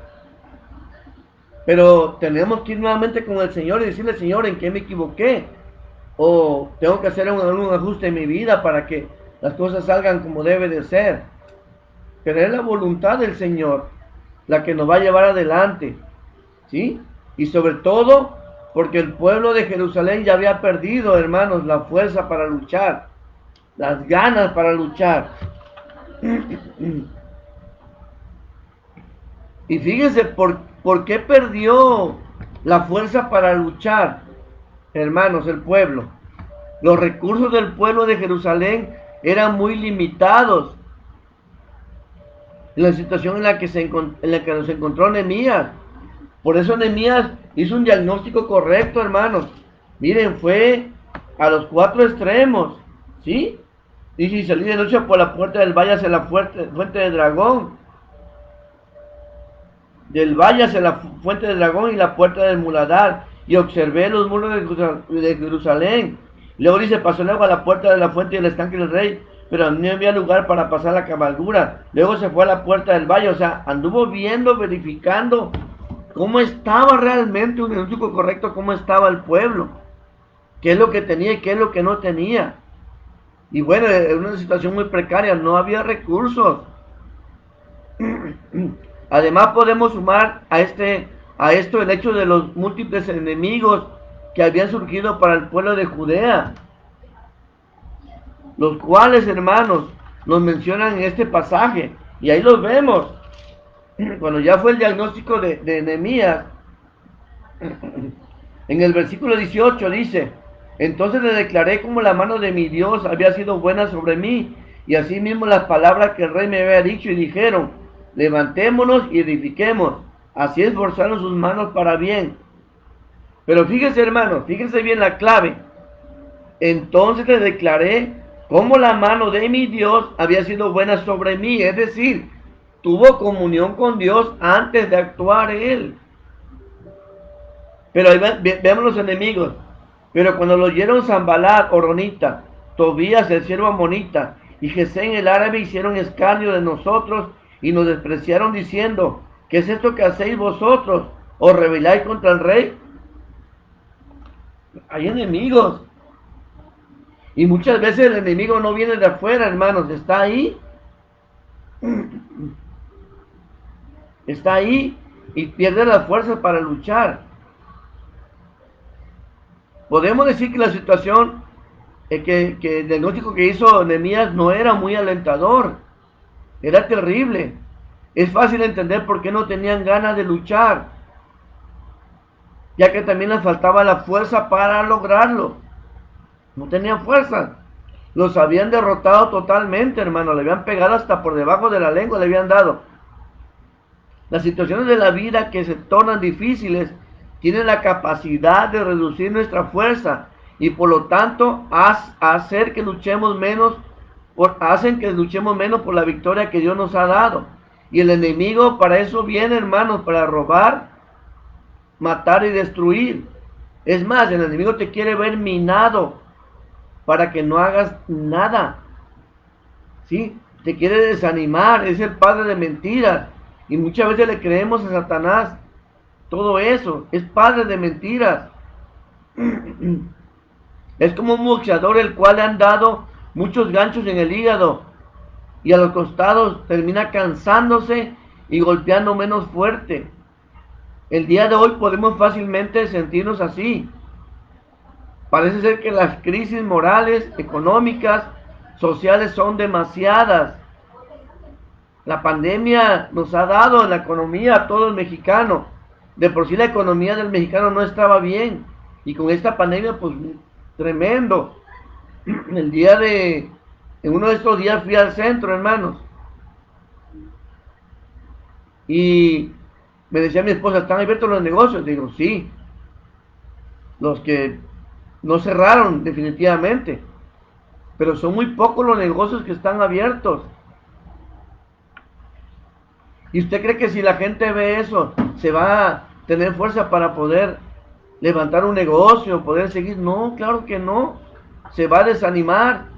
Pero tenemos que ir nuevamente con el Señor y decirle, Señor, ¿en qué me equivoqué? O tengo que hacer un ajuste en mi vida para que las cosas salgan como debe de ser. Pero es la voluntad del Señor la que nos va a llevar adelante, ¿sí? Y sobre todo porque el pueblo de Jerusalén ya había perdido, hermanos, la fuerza para luchar, las ganas para luchar. Y fíjense por qué perdió la fuerza para luchar, hermanos, el pueblo. Los recursos del pueblo de Jerusalén eran muy limitados en la situación en la que nos encontró Nehemías. Por eso Nehemías hizo un diagnóstico correcto, hermanos. Miren, fue a los 4 extremos, ¿sí? Dice, y salí de noche por la puerta del valle hacia la fuente del dragón. Del valle hacia la fuente del dragón y la puerta del muladar. Y observé los muros de Jerusalén. Luego dice, pasó luego a la puerta de la fuente del estanque del rey, pero no había lugar para pasar la cabalgura. Luego se fue a la puerta del valle, o sea, anduvo viendo, verificando cómo estaba realmente un diagnóstico correcto, cómo estaba el pueblo, qué es lo que tenía y qué es lo que no tenía. Y bueno, era una situación muy precaria, no había recursos. Además podemos sumar a esto el hecho de los múltiples enemigos que habían surgido para el pueblo de Judea, los cuales, hermanos, nos mencionan en este pasaje, y ahí los vemos. Cuando ya fue el diagnóstico de Nehemías, en el versículo 18 dice, entonces le declaré como la mano de mi Dios había sido buena sobre mí, y asimismo las palabras que el rey me había dicho, y dijeron, levantémonos y edifiquemos, así esforzaron sus manos para bien. Pero fíjense, hermanos, fíjense bien la clave. Entonces le declaré como la mano de mi Dios había sido buena sobre mí, es decir, tuvo comunión con Dios antes de actuar él. Pero ahí veamos los enemigos. Pero cuando lo oyeron Sanbalat, Horonita, Tobías, el siervo amonita, y Gesén el árabe hicieron escarnio de nosotros y nos despreciaron diciendo, ¿qué es esto que hacéis vosotros? ¿Os rebeláis contra el rey? Hay enemigos. Y muchas veces el enemigo no viene de afuera, hermanos, está ahí. Está ahí y pierde las fuerzas para luchar. Podemos decir que la situación, que el diagnóstico que hizo Nehemías no era muy alentador, era terrible. Es fácil entender por qué no tenían ganas de luchar, ya que también les faltaba la fuerza para lograrlo. No tenían fuerza. Los habían derrotado totalmente, hermano. Le habían pegado hasta por debajo de la lengua, le habían dado. Las situaciones de la vida que se tornan difíciles tienen la capacidad de reducir nuestra fuerza y por lo tanto hacen que luchemos menos por la victoria que Dios nos ha dado. Y el enemigo para eso viene, hermanos, para robar, matar y destruir. Es más, el enemigo te quiere ver minado para que no hagas nada. ¿Sí? Te quiere desanimar, es el padre de mentiras. Y muchas veces le creemos a Satanás todo eso, es padre de mentiras. Es como un boxeador el cual le han dado muchos ganchos en el hígado y a los costados termina cansándose y golpeando menos fuerte. El día de hoy podemos fácilmente sentirnos así. Parece ser que las crisis morales, económicas, sociales son demasiadas. La pandemia nos ha dado en la economía a todo el mexicano. De por sí la economía del mexicano no estaba bien. Y con esta pandemia, pues, tremendo. En uno de estos días fui al centro, hermanos. Y me decía mi esposa, ¿están abiertos los negocios? Digo, sí. Los que no cerraron definitivamente. Pero son muy pocos los negocios que están abiertos. ¿Y usted cree que si la gente ve eso, se va a tener fuerza para poder levantar un negocio, poder seguir? No, claro que no. Se va a desanimar.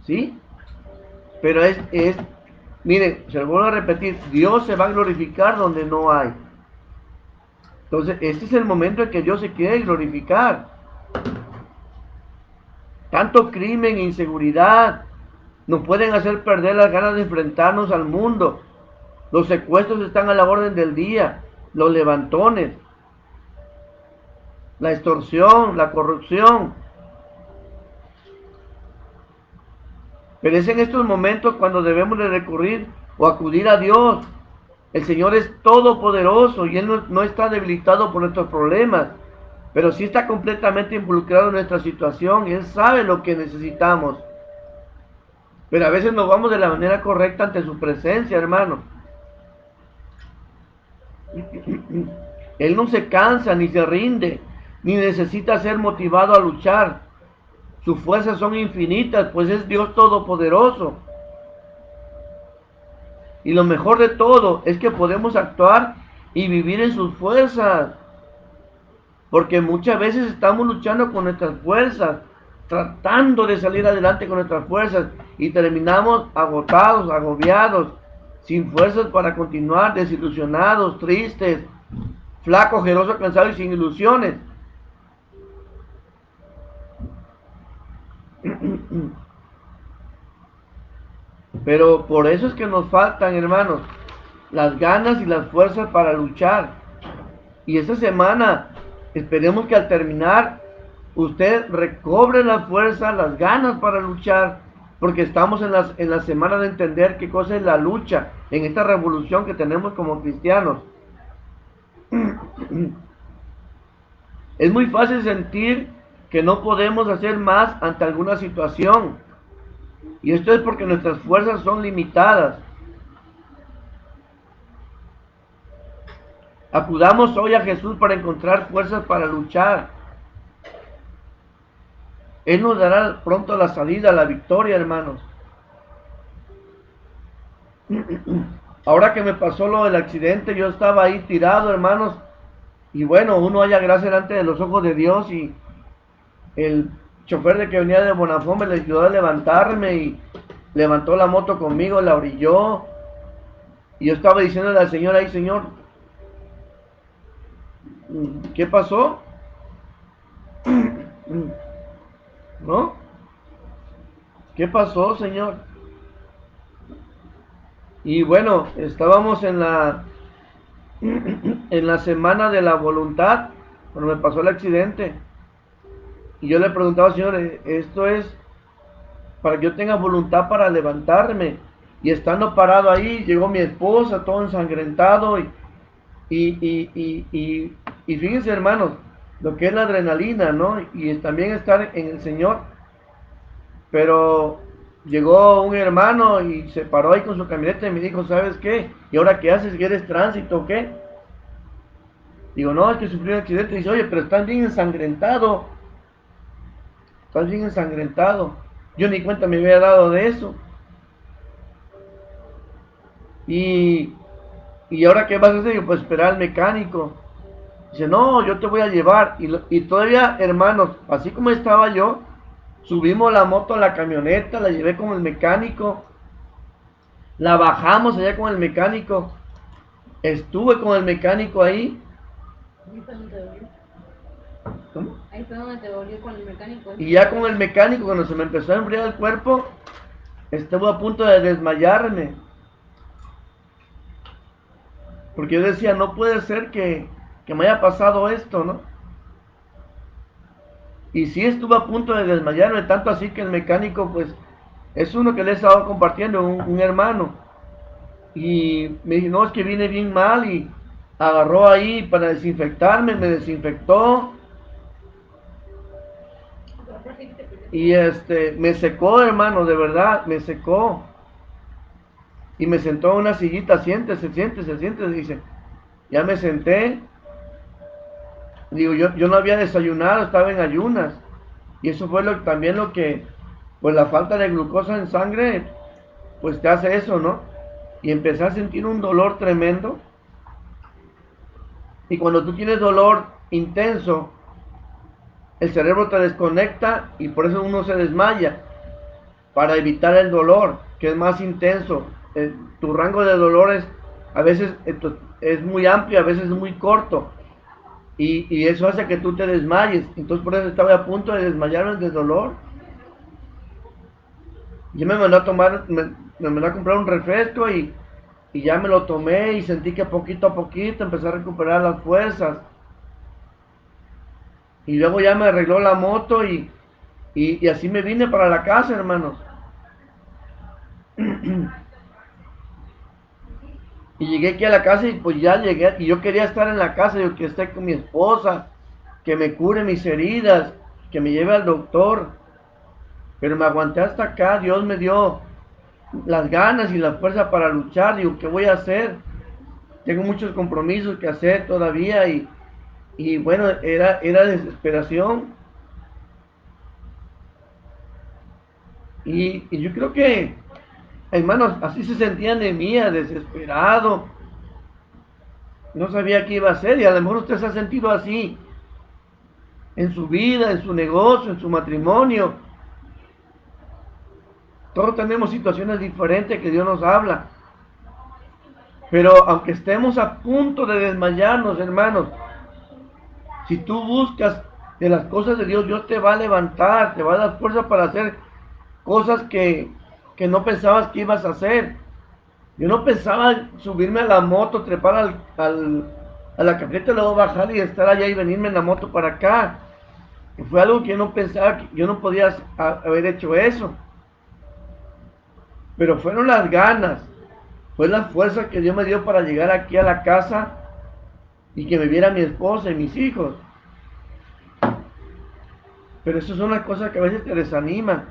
¿Sí? Pero miren, se lo vuelvo a repetir, Dios se va a glorificar donde no hay. Entonces, este es el momento en que Dios se quiere glorificar. Tanto crimen e inseguridad nos pueden hacer perder las ganas de enfrentarnos al mundo. Los secuestros están a la orden del día, los levantones, la extorsión, la corrupción. Pero es en estos momentos cuando debemos de recurrir o acudir a Dios. El Señor es todopoderoso y Él no está debilitado por nuestros problemas, pero sí está completamente involucrado en nuestra situación. Él sabe lo que necesitamos. Pero a veces no vamos de la manera correcta ante su presencia, hermano. Él no se cansa ni se rinde, ni necesita ser motivado a luchar. Sus fuerzas son infinitas, pues es Dios todopoderoso. Y lo mejor de todo es que podemos actuar y vivir en sus fuerzas. Porque muchas veces estamos luchando con nuestras fuerzas, tratando de salir adelante con nuestras fuerzas y terminamos agotados, agobiados, sin fuerzas para continuar, desilusionados, tristes, flacos, ojerosos, cansados y sin ilusiones. Pero por eso es que nos faltan, hermanos, las ganas y las fuerzas para luchar. Y esta semana, esperemos que al terminar, usted recobre la fuerza, las ganas para luchar, porque estamos en la semana de entender qué cosa es la lucha, en esta revolución que tenemos como cristianos. Es muy fácil sentir que no podemos hacer más ante alguna situación. Y esto es porque nuestras fuerzas son limitadas. Acudamos hoy a Jesús para encontrar fuerzas para luchar. Él nos dará pronto la salida, la victoria, hermanos. Ahora que me pasó lo del accidente, yo estaba ahí tirado, hermanos. Y bueno, uno haya gracia delante de los ojos de Dios, y el chofer de que venía de Bonafón me le ayudó a levantarme y levantó la moto conmigo, la orilló. Y yo estaba diciéndole al Señor ahí, Señor, ¿qué pasó? ¿No? ¿Qué pasó, Señor? Y bueno, estábamos en la semana de la voluntad, cuando me pasó el accidente. Y yo le preguntaba al Señor, esto es para que yo tenga voluntad para levantarme. Y estando parado ahí, llegó mi esposa, todo ensangrentado. Y fíjense, hermanos, lo que es la adrenalina, ¿no? Y también estar en el Señor. Pero llegó un hermano y se paró ahí con su camioneta y me dijo, ¿sabes qué? ¿Y ahora qué haces? ¿Quieres tránsito o qué? Digo, no, es que sufrí un accidente. Y dice, oye, pero estás bien ensangrentado. Estás bien ensangrentado. Yo ni cuenta me había dado de eso. Y ahora qué vas a hacer? Yo, pues esperar al mecánico. Dice, no, yo te voy a llevar. Y todavía, hermanos, así como estaba yo, subimos la moto a la camioneta, la llevé con el mecánico, la bajamos allá con el mecánico, estuve con el mecánico ahí. ¿Cómo? Ahí fue donde te volvió con el mecánico. Y ya con el mecánico, cuando se me empezó a enfriar el cuerpo, estuve a punto de desmayarme. Porque yo decía, no puede ser que me haya pasado esto, ¿no? Y sí estuve a punto de desmayarme, tanto así que el mecánico, pues, es uno que le he estado compartiendo, un hermano. Y me dijo, no, es que vine bien mal, y agarró ahí para desinfectarme, me desinfectó. Y me secó, hermano, de verdad, me secó. Y me sentó en una sillita, siéntese, dice. Ya me senté. Digo, yo no había desayunado, estaba en ayunas. Y eso fue también lo que, pues la falta de glucosa en sangre, pues te hace eso, ¿no? Y empecé a sentir un dolor tremendo. Y cuando tú tienes dolor intenso, el cerebro te desconecta y por eso uno se desmaya, para evitar el dolor. que es más intenso. Tu rango de dolores a veces es muy amplio, a veces es muy corto. Y eso hace que tú te desmayes. Entonces por eso estaba a punto de desmayarme de dolor. Yo me mandó a tomar, me mandó a comprar un refresco y ya me lo tomé y sentí que poquito a poquito empecé a recuperar las fuerzas. Y luego ya me arregló la moto y así me vine para la casa, hermanos. Y llegué aquí a la casa y pues ya llegué, y yo quería estar en la casa, yo que esté con mi esposa, que me cure mis heridas, que me lleve al doctor, pero me aguanté hasta acá. Dios me dio las ganas y la fuerza para luchar. Digo, ¿qué voy a hacer? Tengo muchos compromisos que hacer todavía y bueno, era desesperación. Y yo creo que, hermanos, así se sentía Nehemías, desesperado, no sabía qué iba a hacer. Y a lo mejor usted se ha sentido así en su vida, en su negocio, en su matrimonio. Todos tenemos situaciones diferentes que Dios nos habla. Pero aunque estemos a punto de desmayarnos, hermanos, si tú buscas de las cosas de Dios, Dios te va a levantar, te va a dar fuerza para hacer cosas que no pensabas que ibas a hacer. Yo no pensaba subirme a la moto, trepar a la camioneta, luego bajar y estar allá y venirme en la moto para acá. Y fue algo que yo no pensaba, que yo no podía haber hecho eso. Pero fueron las ganas, fue la fuerza que Dios me dio para llegar aquí a la casa y que me viera mi esposa y mis hijos. Pero eso es una cosa que a veces te desanima.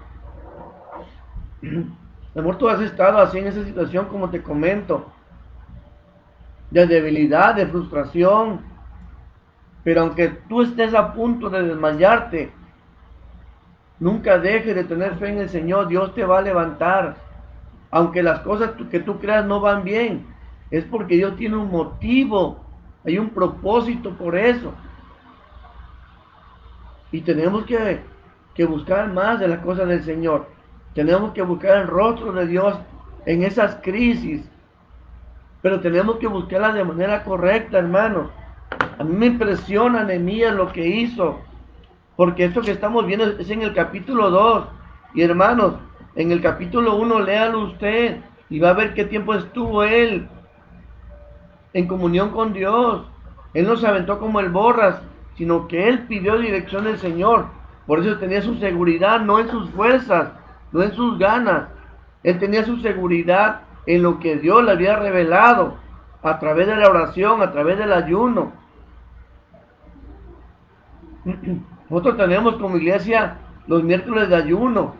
Amor, tú has estado así en esa situación, como te comento, de debilidad, de frustración. Pero aunque tú estés a punto de desmayarte, nunca dejes de tener fe en el Señor. Dios te va a levantar. Aunque las cosas que tú creas no van bien, es porque Dios tiene un motivo, hay un propósito por eso. Y tenemos que buscar más de las cosas del Señor. Tenemos que buscar el rostro de Dios en esas crisis. Pero tenemos que buscarla de manera correcta, hermanos. A mí me impresiona Nehemías lo que hizo. Porque esto que estamos viendo es en el capítulo 2. Y hermanos, en el capítulo 1, léalo usted y va a ver qué tiempo estuvo él en comunión con Dios. Él no se aventó como el borras, sino que él pidió dirección del Señor. Por eso tenía su seguridad, no en sus fuerzas, no en sus ganas. Él tenía su seguridad en lo que Dios le había revelado a través de la oración, a través del ayuno. Nosotros tenemos como iglesia los miércoles de ayuno.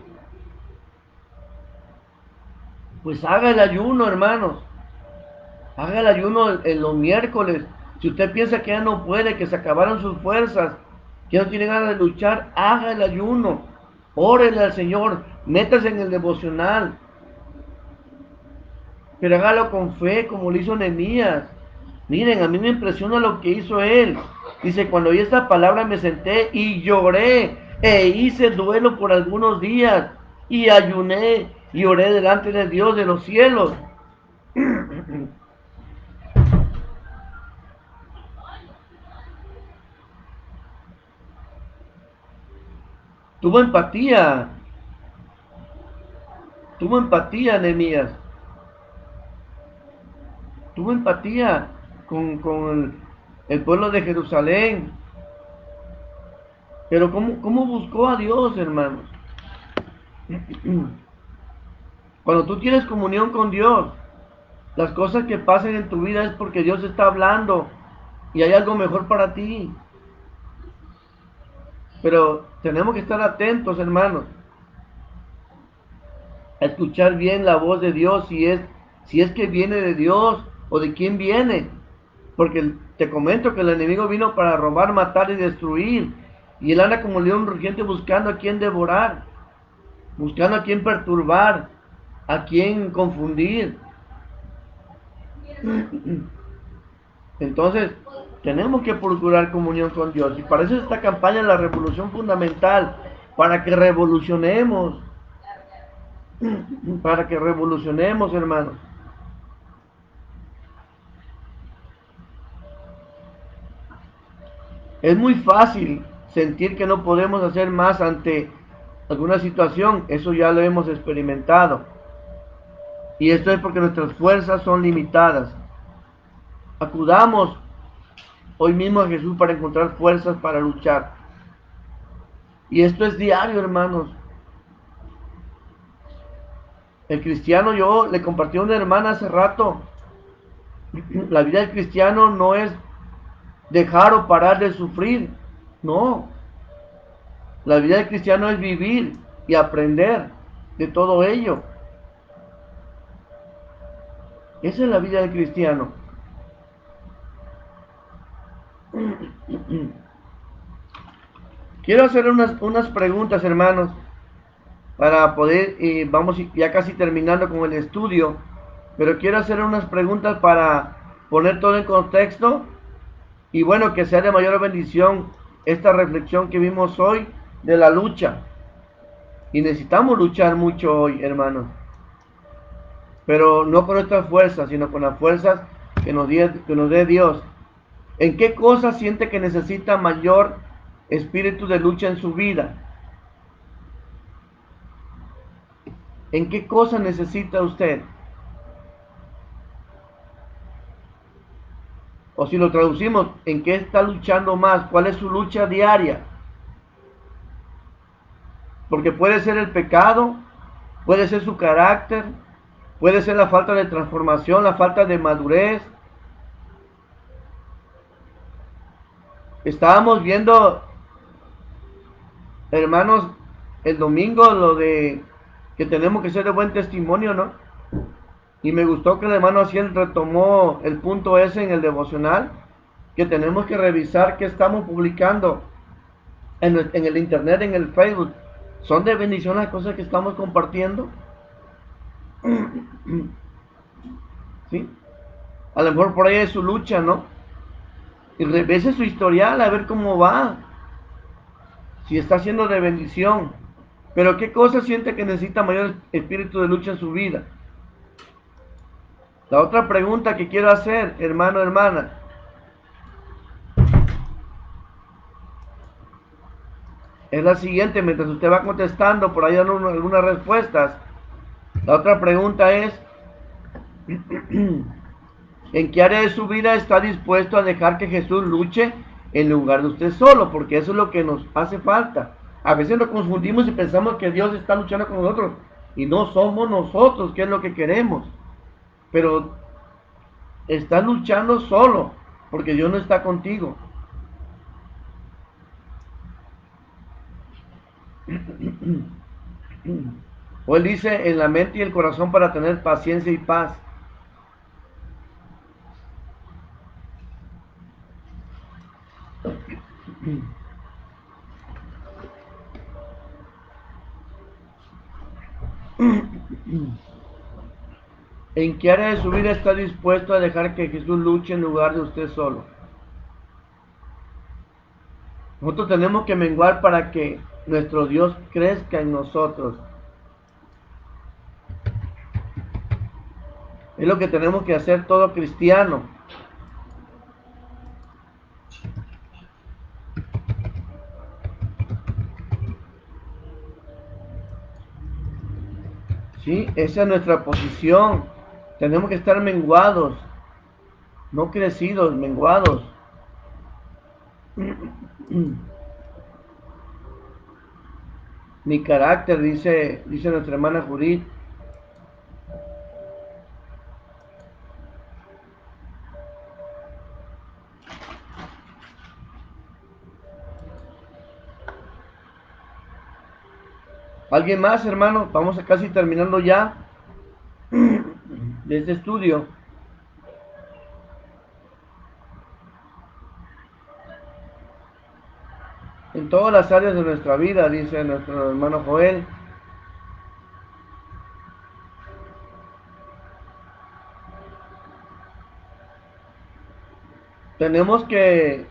Pues haga el ayuno, hermanos. Haga el ayuno en los miércoles. Si usted piensa que ya no puede, que se acabaron sus fuerzas, que no tiene ganas de luchar, haga el ayuno. Órele al Señor. Métase en el devocional. Pero hágalo con fe, como lo hizo Nehemías. Miren, a mí me impresiona lo que hizo él. Dice, cuando oí esta palabra me senté y lloré e hice duelo por algunos días y ayuné y oré delante de Dios de los cielos. Tuvo empatía. Tuvo empatía, Nehemías. Tuvo empatía con el pueblo de Jerusalén. Pero ¿cómo buscó a Dios, hermanos? Cuando tú tienes comunión con Dios, las cosas que pasan en tu vida es porque Dios está hablando y hay algo mejor para ti. Pero tenemos que estar atentos, hermanos, a escuchar bien la voz de Dios, si es que viene de Dios o de quién viene. Porque te comento que el enemigo vino para robar, matar y destruir. Y él anda como león rugiente buscando a quien devorar, buscando a quien perturbar, a quien confundir. Entonces, tenemos que procurar comunión con Dios. Y para eso esta campaña es la revolución fundamental, para que revolucionemos. para que revolucionemos, hermanos. Es muy fácil sentir que no podemos hacer más ante alguna situación, eso ya lo hemos experimentado. Y esto es porque nuestras fuerzas son limitadas. Acudamos hoy mismo a Jesús para encontrar fuerzas para luchar. Y esto es diario, hermanos. El cristiano, yo le compartí a una hermana hace rato, la vida del cristiano no es dejar o parar de sufrir, no. La vida del cristiano es vivir y aprender de todo ello. Esa es la vida del cristiano. Quiero hacer unas preguntas, hermanos, para poder, vamos ya casi terminando con el estudio, pero quiero hacer unas preguntas para poner todo en contexto y bueno, que sea de mayor bendición esta reflexión que vimos hoy de la lucha. Y necesitamos luchar mucho hoy, hermanos, pero no con nuestras fuerzas, sino con las fuerzas que nos dé Dios. ¿En qué cosas siente que necesita mayor espíritu de lucha en su vida? ¿En qué cosa necesita usted? O si lo traducimos, ¿en qué está luchando más? ¿Cuál es su lucha diaria? Porque puede ser el pecado, puede ser su carácter, puede ser la falta de transformación, la falta de madurez. Estábamos viendo, hermanos, el domingo lo de que tenemos que ser de buen testimonio, ¿no? Y me gustó que el hermano Asiel retomó el punto ese en el devocional, que tenemos que revisar qué estamos publicando en el internet, en el Facebook. ¿Son de bendición las cosas que estamos compartiendo? ¿Sí? A lo mejor por ahí es su lucha, ¿no? Y revise su historial a ver cómo va. Si está siendo de bendición. Pero ¿qué cosa siente que necesita mayor espíritu de lucha en su vida? La otra pregunta que quiero hacer, hermano, hermana. Es la siguiente, mientras usted va contestando, por ahí dan algunas respuestas. La otra pregunta es, ¿en qué área de su vida está dispuesto a dejar que Jesús luche en lugar de usted solo? Porque eso es lo que nos hace falta. A veces nos confundimos y pensamos que Dios está luchando con nosotros y no somos nosotros, que es lo que queremos. Pero estás luchando solo porque Dios no está contigo. O él dice en la mente y el corazón para tener paciencia y paz. ¿En qué área de su vida está dispuesto a dejar que Jesús luche en lugar de usted solo? Nosotros tenemos que menguar para que nuestro Dios crezca en nosotros. Es lo que tenemos que hacer todo cristiano. ¿Sí? Esa es nuestra posición. Tenemos que estar menguados, no crecidos, menguados. Mi carácter, dice nuestra hermana Judith. ¿Alguien más, hermano? Vamos a casi terminando ya de este estudio. En todas las áreas de nuestra vida, dice nuestro hermano Joel. Tenemos que,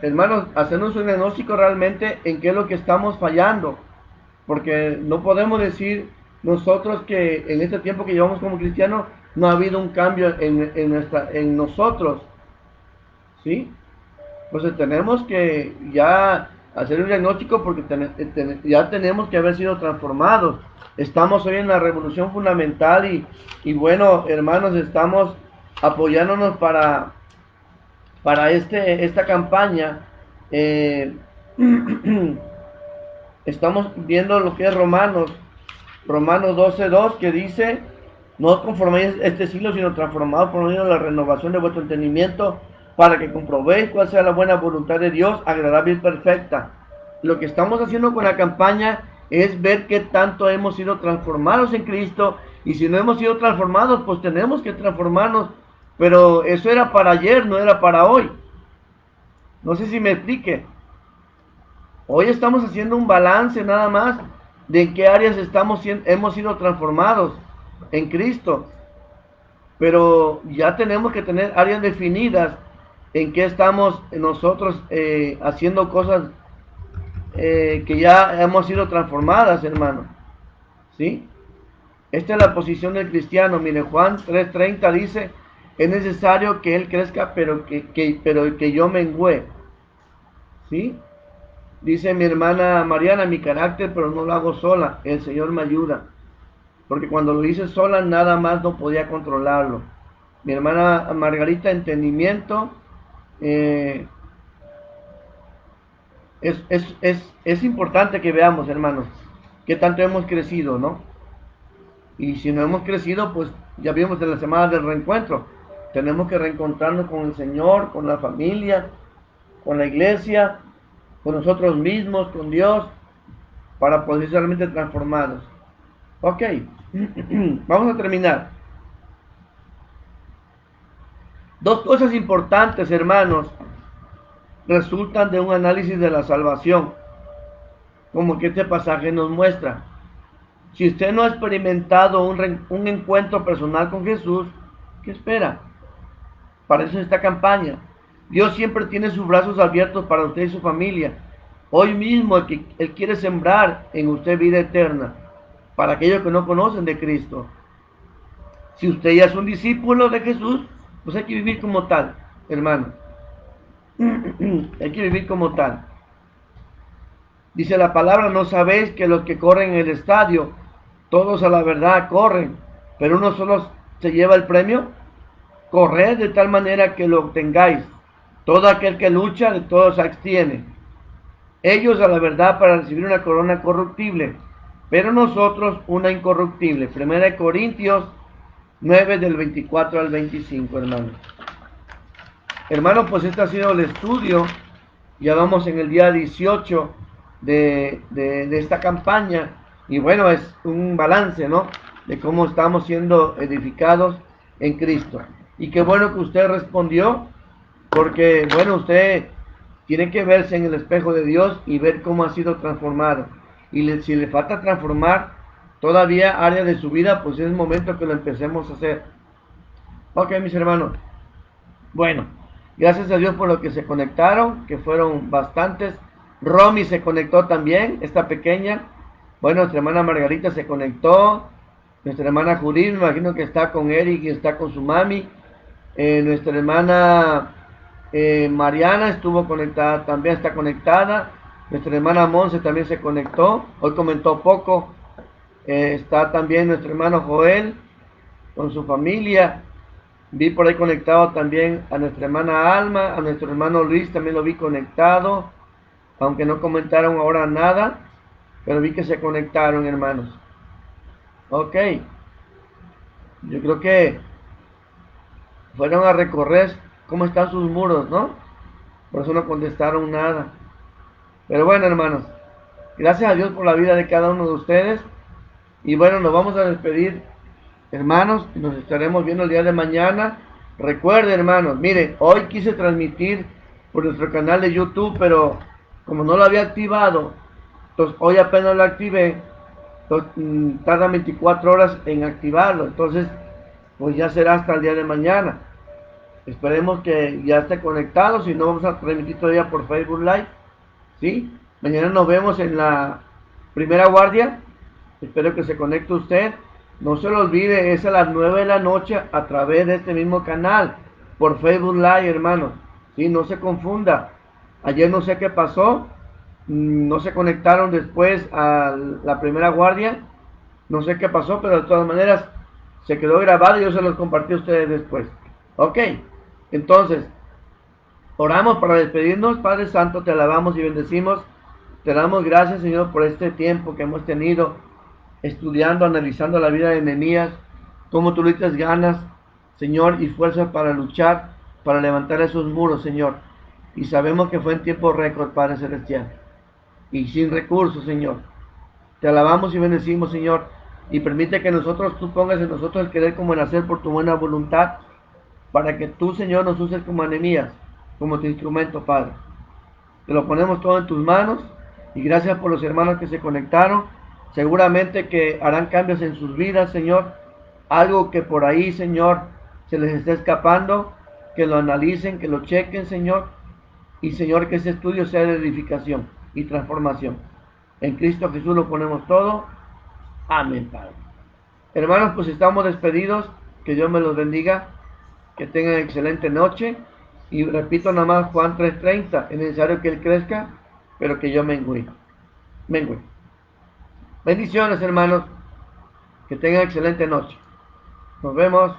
hermanos, hacernos un diagnóstico realmente en qué es lo que estamos fallando. Porque no podemos decir, nosotros que en este tiempo que llevamos como cristianos no ha habido un cambio en nosotros, ¿sí? Entonces tenemos que ya hacer un diagnóstico porque ya tenemos que haber sido transformados. Estamos hoy en la revolución fundamental y bueno, hermanos, estamos apoyándonos para esta campaña. Estamos viendo lo que es Romanos 12:2, que dice: no os conforméis a este siglo, sino transformados por medio de la renovación de vuestro entendimiento, para que comprobéis cuál sea la buena voluntad de Dios, agradable y perfecta. Lo que estamos haciendo con la campaña es ver qué tanto hemos sido transformados en Cristo, y si no hemos sido transformados, pues tenemos que transformarnos, pero eso era para ayer, no era para hoy. No sé si me explique. Hoy estamos haciendo un balance nada más de en qué áreas hemos sido transformados en Cristo. Pero ya tenemos que tener áreas definidas en que estamos nosotros haciendo cosas que ya hemos sido transformadas, hermano. ¿Sí? Esta es la posición del cristiano. Mire, Juan 3:30 dice: es necesario que Él crezca, pero que yo mengüe. ¿Sí? Dice mi hermana Mariana: mi carácter, pero no lo hago sola, el Señor me ayuda. Porque cuando lo hice sola, nada más no podía controlarlo. Mi hermana Margarita: entendimiento. Es importante que veamos, hermanos, qué tanto hemos crecido, ¿no? Y si no hemos crecido, pues ya vimos en la semana del reencuentro. Tenemos que reencontrarnos con el Señor, con la familia, con la iglesia, con nosotros mismos, con Dios, para poder ser realmente transformados. Ok, vamos a terminar. Dos cosas importantes, hermanos, resultan de un análisis de la salvación, como que este pasaje nos muestra. Si usted no ha experimentado un encuentro personal con Jesús, ¿qué espera? Para eso es esta campaña. Dios siempre tiene sus brazos abiertos para usted y su familia. Hoy mismo Él quiere sembrar en usted vida eterna para aquellos que no conocen de Cristo. Si usted ya es un discípulo de Jesús, pues hay que vivir como tal, hermano. Hay que vivir como tal. Dice la palabra: no sabéis que los que corren en el estadio, todos a la verdad corren, pero uno solo se lleva el premio. Corred de tal manera que lo obtengáis. Todo aquel que lucha, de todos se abstiene. Ellos a la verdad para recibir una corona corruptible, pero nosotros una incorruptible. 1 Corintios 9 del 24 al 25, hermano. Hermano, pues este ha sido el estudio. Ya vamos en el día 18 de esta campaña. Y bueno, es un balance, ¿no? De cómo estamos siendo edificados en Cristo. Y qué bueno que usted respondió, porque bueno, usted tiene que verse en el espejo de Dios y ver cómo ha sido transformado. Y si le falta transformar todavía área de su vida, pues es momento que lo empecemos a hacer. Ok, mis hermanos. Bueno, gracias a Dios por lo que se conectaron, que fueron bastantes. Romy se conectó también, esta pequeña. Bueno, nuestra hermana Margarita se conectó. Nuestra hermana Judith, me imagino que está con Eric y está con su mami. Nuestra hermana Mariana estuvo conectada, también está conectada. Nuestra hermana Monse también se conectó. Hoy comentó poco. Está también nuestro hermano Joel con su familia. Vi por ahí conectado también a nuestra hermana Alma, a nuestro hermano Luis también lo vi conectado, aunque no comentaron ahora nada, pero vi que se conectaron, hermanos. Ok, yo creo que fueron a recorrer cómo están sus muros, ¿no? Por eso no contestaron nada. Pero bueno, hermanos, gracias a Dios por la vida de cada uno de ustedes. Y bueno, nos vamos a despedir, hermanos, y nos estaremos viendo el día de mañana. Recuerden, hermanos, miren, hoy quise transmitir por nuestro canal de YouTube, pero como no lo había activado, entonces hoy apenas lo activé. Entonces, tarda 24 horas en activarlo, entonces pues ya será hasta el día de mañana. Esperemos que ya esté conectado, si no vamos a transmitir todavía por Facebook Live, ¿sí? Mañana nos vemos en la primera guardia, Espero que se conecte usted. No se lo olvide, es a las 9 de la noche a través de este mismo canal, por Facebook Live, hermanos. Sí, no se confunda. Ayer no sé qué pasó, no se conectaron después a la primera guardia. No sé qué pasó, pero de todas maneras se quedó grabado y yo se los compartí a ustedes después. Ok, entonces, oramos para despedirnos. Padre Santo, te alabamos y bendecimos. Te damos gracias, Señor, por este tiempo que hemos tenido estudiando, analizando la vida de Nehemías, cómo tú le das ganas, Señor, y fuerza para luchar, para levantar esos muros, Señor. Y sabemos que fue en tiempo récord, Padre Celestial, y sin recursos, Señor. Te alabamos y bendecimos, Señor, y permite que nosotros, tú pongas en nosotros el querer como el hacer por tu buena voluntad, para que tú, Señor, nos uses como Nehemías, como tu instrumento, Padre. Te lo ponemos todo en tus manos y gracias por los hermanos que se conectaron. Seguramente que harán cambios en sus vidas, Señor. Algo que por ahí, Señor, se les esté escapando, que lo analicen, que lo chequen, Señor. Y, Señor, que ese estudio sea de edificación y transformación. En Cristo Jesús lo ponemos todo. Amén, Padre. Hermanos, pues estamos despedidos. Que Dios me los bendiga. Que tengan excelente noche. Y repito nada más Juan 3:30. Es necesario que Él crezca, pero que yo mengüe. Bendiciones, hermanos. Que tengan excelente noche. Nos vemos.